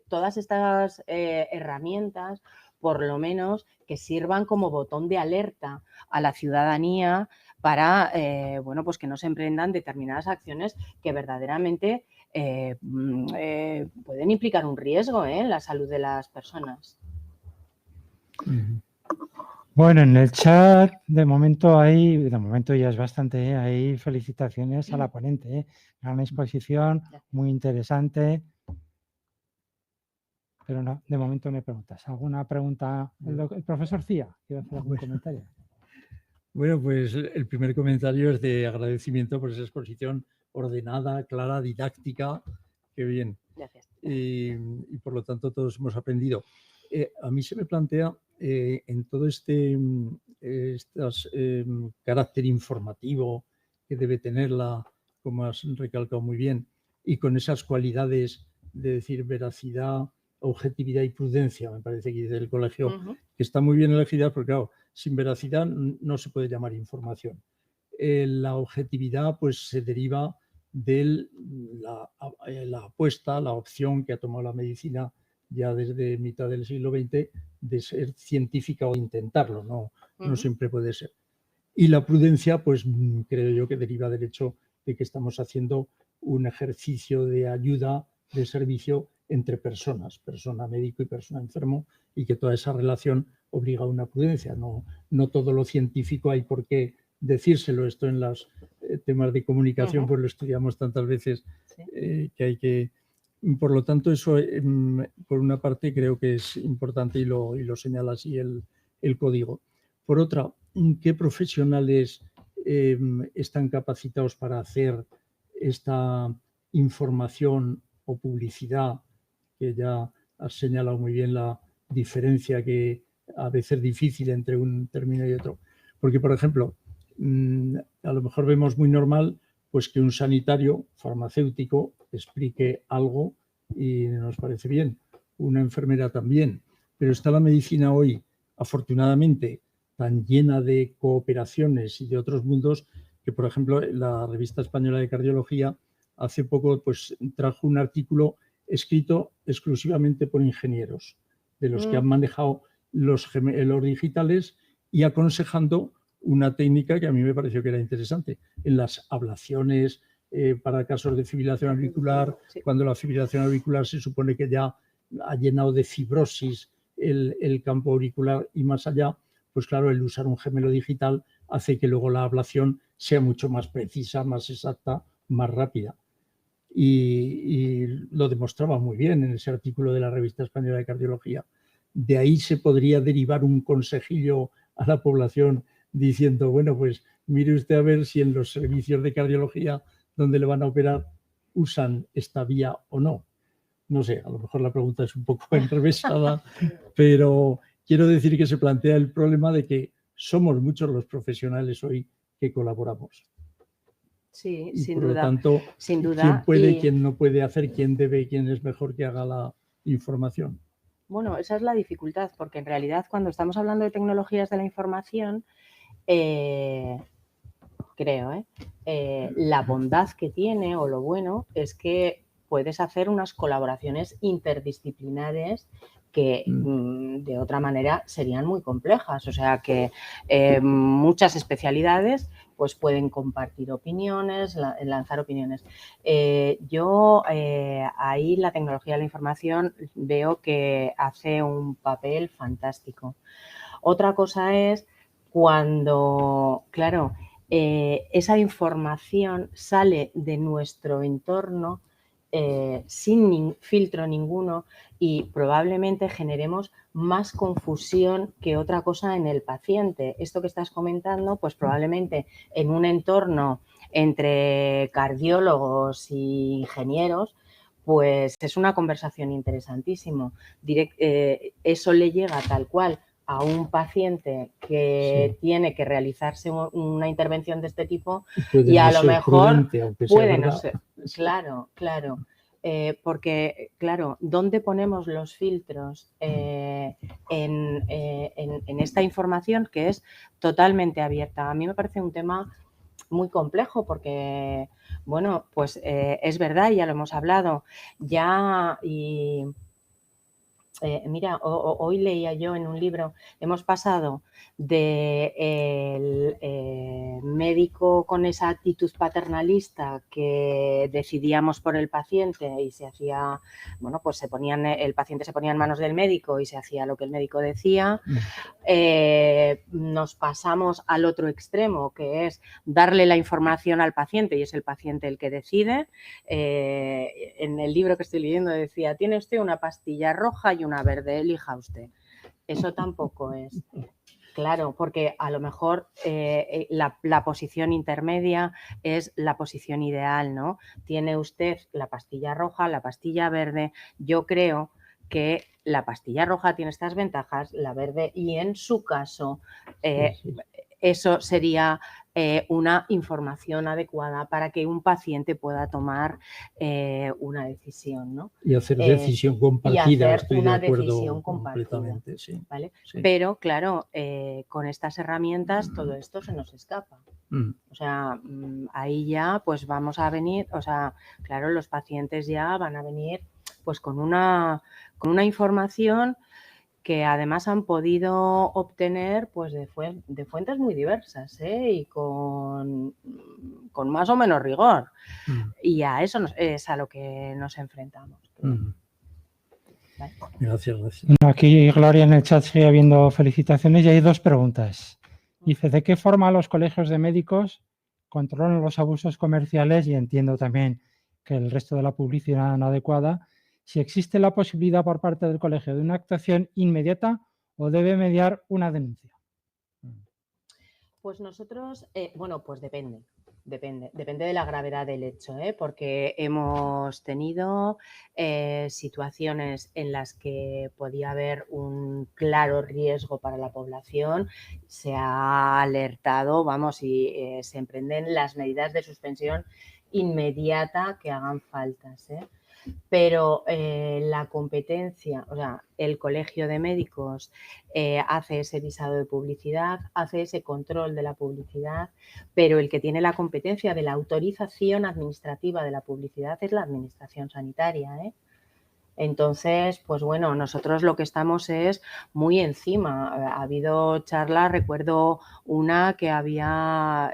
todas estas herramientas, por lo menos, que sirvan como botón de alerta a la ciudadanía para, bueno, pues que no se emprendan determinadas acciones que verdaderamente pueden implicar un riesgo en la salud de las personas. Bueno, en el chat de momento ya es bastante, hay felicitaciones a la ponente, gran exposición, muy interesante. Pero no, de momento no hay preguntas. ¿Alguna pregunta? El profesor Cía, ¿quiere hacer algún comentario? Bueno, pues el primer comentario es de agradecimiento por esa exposición ordenada, clara, didáctica. Qué bien. Gracias. Y por lo tanto todos hemos aprendido. A mí se me plantea en todo este carácter informativo que debe tenerla, como has recalcado muy bien, y con esas cualidades de decir veracidad, objetividad y prudencia, me parece que dice el colegio, que está muy bien elegida, porque claro, sin veracidad no se puede llamar información. La objetividad pues se deriva de la apuesta, la opción que ha tomado la medicina ya desde mitad del siglo XX de ser científica o intentarlo, no siempre puede ser. Y la prudencia, pues creo yo que deriva del hecho de que estamos haciendo un ejercicio de ayuda, de servicio entre personas, persona médico y persona enfermo, y que toda esa relación obliga a una prudencia. No todo lo científico hay por qué decírselo. Esto en los temas de comunicación pues lo estudiamos tantas veces que hay que... Por lo tanto, eso por una parte creo que es importante y lo señala así el código. Por otra, ¿qué profesionales están capacitados para hacer esta información o publicidad, que ya has señalado muy bien la diferencia que a veces es difícil entre un término y otro? Porque, por ejemplo, a lo mejor vemos muy normal pues que un sanitario farmacéutico explique algo y nos parece bien, una enfermera también, pero está la medicina hoy, afortunadamente, tan llena de cooperaciones y de otros mundos que, por ejemplo, la Revista Española de Cardiología hace poco pues, trajo un artículo escrito exclusivamente por ingenieros, de los que han manejado los gemelos digitales y aconsejando una técnica que a mí me pareció que era interesante en las ablaciones para casos de fibrilación auricular, cuando la fibrilación auricular se supone que ya ha llenado de fibrosis el campo auricular y más allá, pues claro, el usar un gemelo digital hace que luego la ablación sea mucho más precisa, más exacta, más rápida. Y lo demostraba muy bien en ese artículo de la Revista Española de Cardiología. De ahí se podría derivar un consejillo a la población diciendo, bueno, pues mire usted a ver si en los servicios de cardiología donde le van a operar usan esta vía o no. No sé, a lo mejor la pregunta es un poco enrevesada, pero quiero decir que se plantea el problema de que somos muchos los profesionales hoy que colaboramos. Sí, y sin por duda. lo tanto, Sin duda. quién puede, quién no puede hacer, quién debe, quién es mejor que haga la información. Bueno, esa es la dificultad, porque en realidad cuando estamos hablando de tecnologías de la información, creo, la bondad que tiene o lo bueno es que puedes hacer unas colaboraciones interdisciplinares que de otra manera serían muy complejas. O sea que muchas especialidades pues pueden compartir opiniones, lanzar opiniones. Yo ahí la tecnología de la información veo que hace un papel fantástico. Otra cosa es cuando, claro, esa información sale de nuestro entorno sin filtro ninguno y probablemente generemos más confusión que otra cosa en el paciente. Esto que estás comentando, pues probablemente en un entorno entre cardiólogos y ingenieros, pues es una conversación interesantísimo. Eso le llega tal cual a un paciente que tiene que realizarse una intervención de este tipo y a lo mejor puede no ser. Claro, claro. Porque, claro, ¿dónde ponemos los filtros en esta información que es totalmente abierta? A mí me parece un tema muy complejo porque, bueno, pues es verdad, ya lo hemos hablado, ya y... mira, hoy leía yo en un libro, hemos pasado del médico con esa actitud paternalista que decidíamos por el paciente y se hacía, bueno, pues el paciente se ponía en manos del médico y se hacía lo que el médico decía. Nos pasamos al otro extremo, que es darle la información al paciente y es el paciente el que decide. En el libro que estoy leyendo decía, tiene usted una pastilla roja y una verde, elija usted. Eso tampoco es. Claro, porque a lo mejor la posición intermedia es la posición ideal, ¿no? Tiene usted la pastilla roja, la pastilla verde. Yo creo que la pastilla roja tiene estas ventajas, la verde, y en su caso eso sería una información adecuada para que un paciente pueda tomar una decisión, ¿no? Y hacer decisión compartida, estoy de acuerdo completamente. Sí. ¿Vale? Sí. Pero, claro, con estas herramientas todo esto se nos escapa. O sea, ahí ya pues vamos a venir, o sea, claro, los pacientes ya van a venir pues con una información que además han podido obtener pues de fuentes muy diversas y con más o menos rigor. Y a eso es a lo que nos enfrentamos. ¿Vale? Gracias. Aquí Gloria en el chat sigue habiendo felicitaciones y hay dos preguntas. Dice, ¿de qué forma los colegios de médicos controlan los abusos comerciales? Y entiendo también que el resto de la publicidad inadecuada. Si existe la posibilidad por parte del colegio de una actuación inmediata o debe mediar una denuncia. Pues nosotros, bueno, pues depende de la gravedad del hecho, porque hemos tenido situaciones en las que podía haber un claro riesgo para la población, se ha alertado, vamos, y se emprenden las medidas de suspensión inmediata que hagan faltas, pero la competencia, o sea, el colegio de médicos hace ese visado de publicidad, hace ese control de la publicidad, pero el que tiene la competencia de la autorización administrativa de la publicidad es la administración sanitaria, Entonces, pues bueno, nosotros lo que estamos es muy encima. Ha habido charlas, recuerdo una que había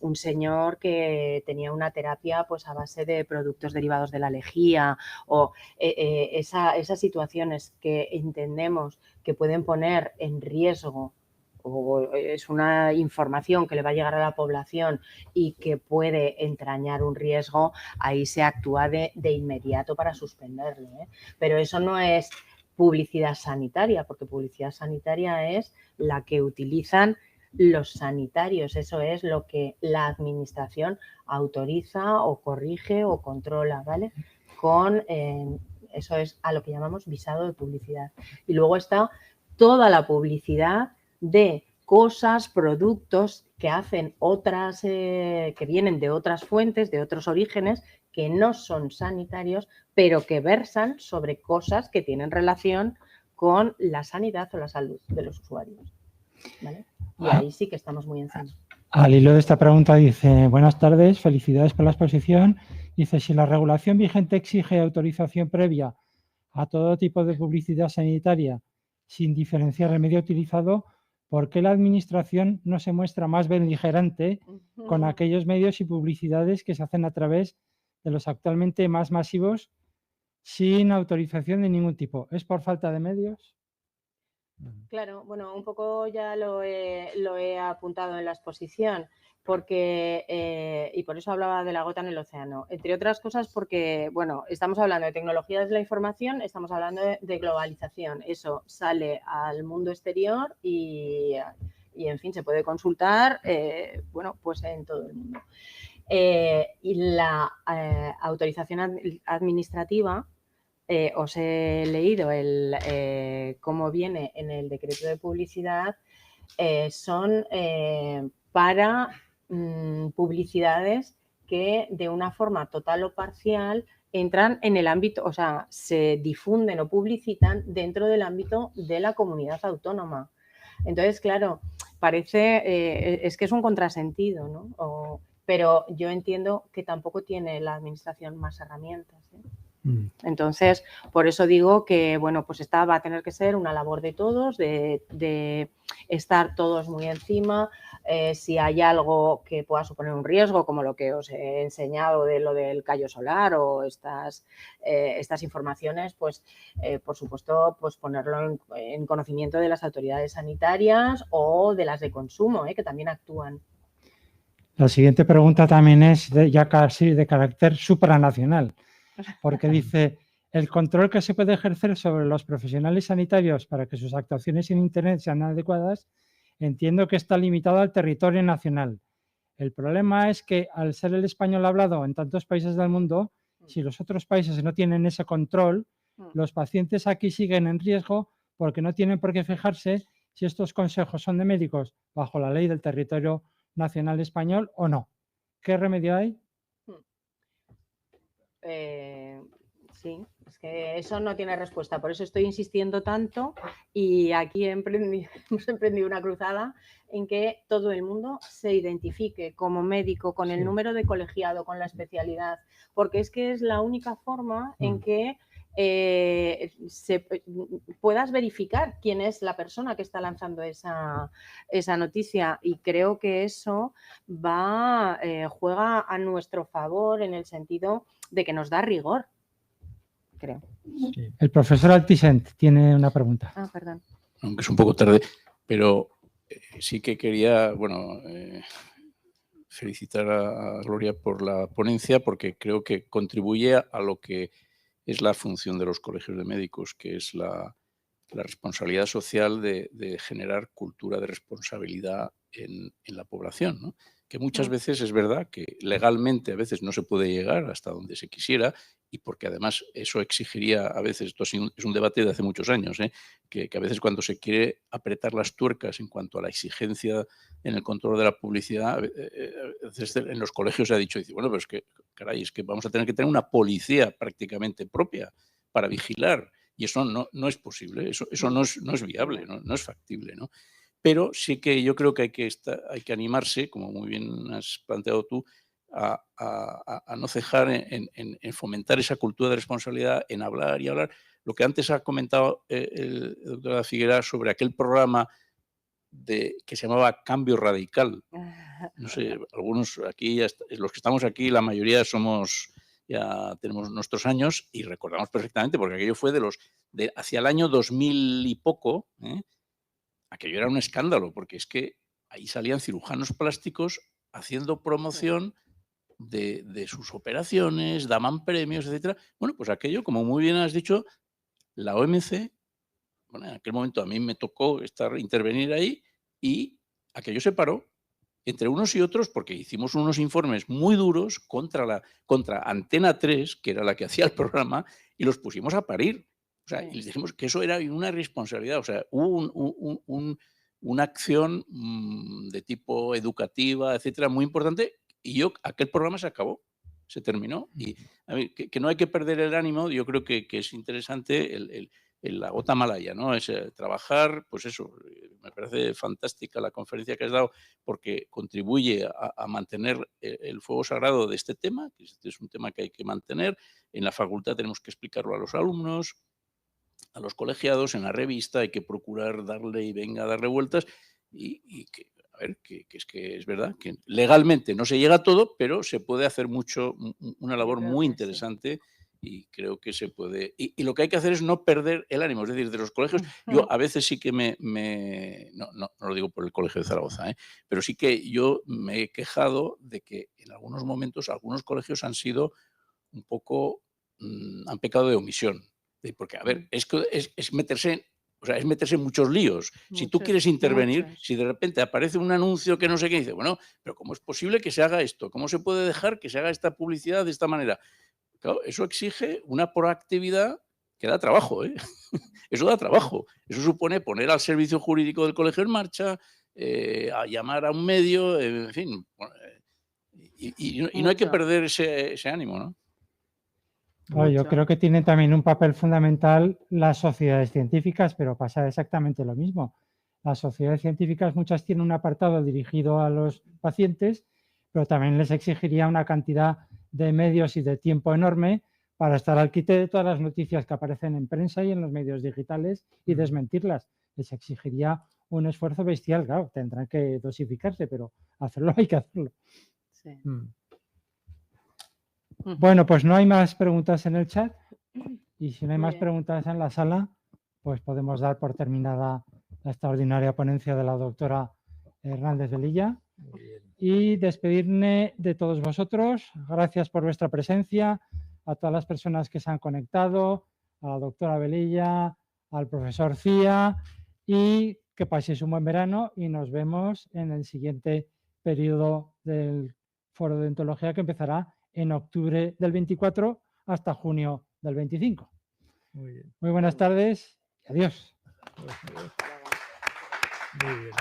un señor que tenía una terapia pues a base de productos derivados de la lejía o esas situaciones que entendemos que pueden poner en riesgo o es una información que le va a llegar a la población y que puede entrañar un riesgo, ahí se actúa de inmediato para suspenderle. Pero eso no es publicidad sanitaria, porque publicidad sanitaria es la que utilizan los sanitarios, eso es lo que la administración autoriza o corrige o controla, ¿vale? Eso es a lo que llamamos visado de publicidad. Y luego está toda la publicidad de cosas, productos que hacen otras, que vienen de otras fuentes, de otros orígenes, que no son sanitarios, pero que versan sobre cosas que tienen relación con la sanidad o la salud de los usuarios, ¿vale? Y ahí sí que estamos muy encima. Al hilo de esta pregunta dice, buenas tardes, felicidades por la exposición. Dice, si la regulación vigente exige autorización previa a todo tipo de publicidad sanitaria sin diferenciar el medio utilizado, ¿por qué la Administración no se muestra más beligerante con aquellos medios y publicidades que se hacen a través de los actualmente más masivos sin autorización de ningún tipo? ¿Es por falta de medios? Claro, bueno, un poco ya lo he apuntado en la exposición, porque, y por eso hablaba de la gota en el océano, entre otras cosas porque, bueno, estamos hablando de tecnologías de la información, estamos hablando de globalización, eso sale al mundo exterior y en fin, se puede consultar, bueno, pues en todo el mundo. Y la autorización administrativa, os he leído cómo viene en el decreto de publicidad, son para publicidades que de una forma total o parcial entran en el ámbito, o sea, se difunden o publicitan dentro del ámbito de la comunidad autónoma. Entonces, claro, parece, es que es un contrasentido, ¿no? Pero yo entiendo que tampoco tiene la administración más herramientas, ¿eh? Entonces, por eso digo que, bueno, pues esta va a tener que ser una labor de todos, de estar todos muy encima. Si hay algo que pueda suponer un riesgo, como lo que os he enseñado de lo del callo solar o estas informaciones, pues, por supuesto, pues ponerlo en conocimiento de las autoridades sanitarias o de las de consumo, que también actúan. La siguiente pregunta también es ya casi de carácter supranacional, porque dice, el control que se puede ejercer sobre los profesionales sanitarios para que sus actuaciones en Internet sean adecuadas, entiendo que está limitado al territorio nacional. El problema es que al ser el español hablado en tantos países del mundo, si los otros países no tienen ese control, los pacientes aquí siguen en riesgo porque no tienen por qué fijarse si estos consejos son de médicos bajo la ley del territorio nacional español o no. ¿Qué remedio hay? Sí, es que eso no tiene respuesta, por eso estoy insistiendo tanto y aquí hemos emprendido una cruzada en que todo el mundo se identifique como médico con el número de colegiado, con la especialidad, porque es que es la única forma en que puedas verificar quién es la persona que está lanzando esa noticia, y creo que eso juega a nuestro favor en el sentido de que nos da rigor, creo. Sí. El profesor Altisent tiene una pregunta. Ah, perdón. Aunque es un poco tarde, pero sí que quería, bueno, felicitar a Gloria por la ponencia, porque creo que contribuye a lo que es la función de los colegios de médicos, que es la responsabilidad social de generar cultura de responsabilidad en la población, ¿no? Que muchas veces es verdad que legalmente a veces no se puede llegar hasta donde se quisiera, y porque además eso exigiría a veces, esto es un debate de hace muchos años, que a veces cuando se quiere apretar las tuercas en cuanto a la exigencia en el control de la publicidad, a veces en los colegios se ha dicho, dice, bueno, pero es que, caray, es que vamos a tener que tener una policía prácticamente propia para vigilar. Y eso no es posible, eso no es viable, no es factible, ¿no? Pero sí que yo creo que hay que animarse, como muy bien has planteado tú, a no cejar en fomentar esa cultura de responsabilidad, en hablar y hablar. Lo que antes ha comentado el doctor Figuera sobre aquel programa que se llamaba Cambio Radical. No sé, algunos aquí, los que estamos aquí, la mayoría ya tenemos nuestros años y recordamos perfectamente, porque aquello fue hacia el año 2000 y poco, aquello era un escándalo, porque es que ahí salían cirujanos plásticos haciendo promoción de sus operaciones, daban premios, etcétera. Bueno, pues aquello, como muy bien has dicho, la OMC, bueno, en aquel momento a mí me tocó intervenir ahí, y aquello se paró entre unos y otros, porque hicimos unos informes muy duros contra Antena 3, que era la que hacía el programa, y los pusimos a parir. O sea, y les dijimos que eso era una responsabilidad. O sea, hubo una acción de tipo educativa, etcétera, muy importante, y aquel programa se acabó, se terminó. Y a ver, que no hay que perder el ánimo. Yo creo que es interesante la gota malaya, ¿no? Es trabajar, pues eso, me parece fantástica la conferencia que has dado porque contribuye a mantener el fuego sagrado de este tema, que este es un tema que hay que mantener. En la facultad tenemos que explicarlo a los alumnos, a los colegiados, en la revista hay que procurar darle y venga a darle vueltas y que, a ver, que es verdad que legalmente no se llega a todo, pero se puede hacer mucho, una labor muy interesante. Y creo que se puede. Y lo que hay que hacer es no perder el ánimo. Es decir, de los colegios, yo a veces sí que no lo digo por el Colegio de Zaragoza, pero sí que yo me he quejado de que en algunos momentos algunos colegios han sido un poco, han pecado de omisión. Porque, a ver, es meterse, o sea, es meterse en muchos líos. Si tú quieres intervenir, si de repente aparece un anuncio que no sé qué, dice, bueno, pero ¿cómo es posible que se haga esto? ¿Cómo se puede dejar que se haga esta publicidad de esta manera? Claro, eso exige una proactividad que da trabajo, ¿eh? Eso da trabajo. Eso supone poner al servicio jurídico del colegio en marcha, a llamar a un medio, en fin. Y no hay que perder ese ánimo, ¿no? Yo creo que tienen también un papel fundamental las sociedades científicas, pero pasa exactamente lo mismo. Las sociedades científicas muchas tienen un apartado dirigido a los pacientes, pero también les exigiría una cantidad de medios y de tiempo enorme para estar al quite de todas las noticias que aparecen en prensa y en los medios digitales y desmentirlas. Les exigiría un esfuerzo bestial. Claro, tendrán que dosificarse, pero hacerlo hay que hacerlo. Sí. Bueno, pues no hay más preguntas en el chat y si no hay Muy más bien. preguntas en la sala, pues podemos dar por terminada la extraordinaria ponencia de la doctora Hernández Velilla y despedirme de todos vosotros. Gracias por vuestra presencia, a todas las personas que se han conectado, a la doctora Velilla, al profesor Cía y que paséis un buen verano y nos vemos en el siguiente periodo del Foro de Odontología que empezará en octubre del 24 hasta junio del 25. Muy bien. Muy buenas tardes y adiós. Muy bien.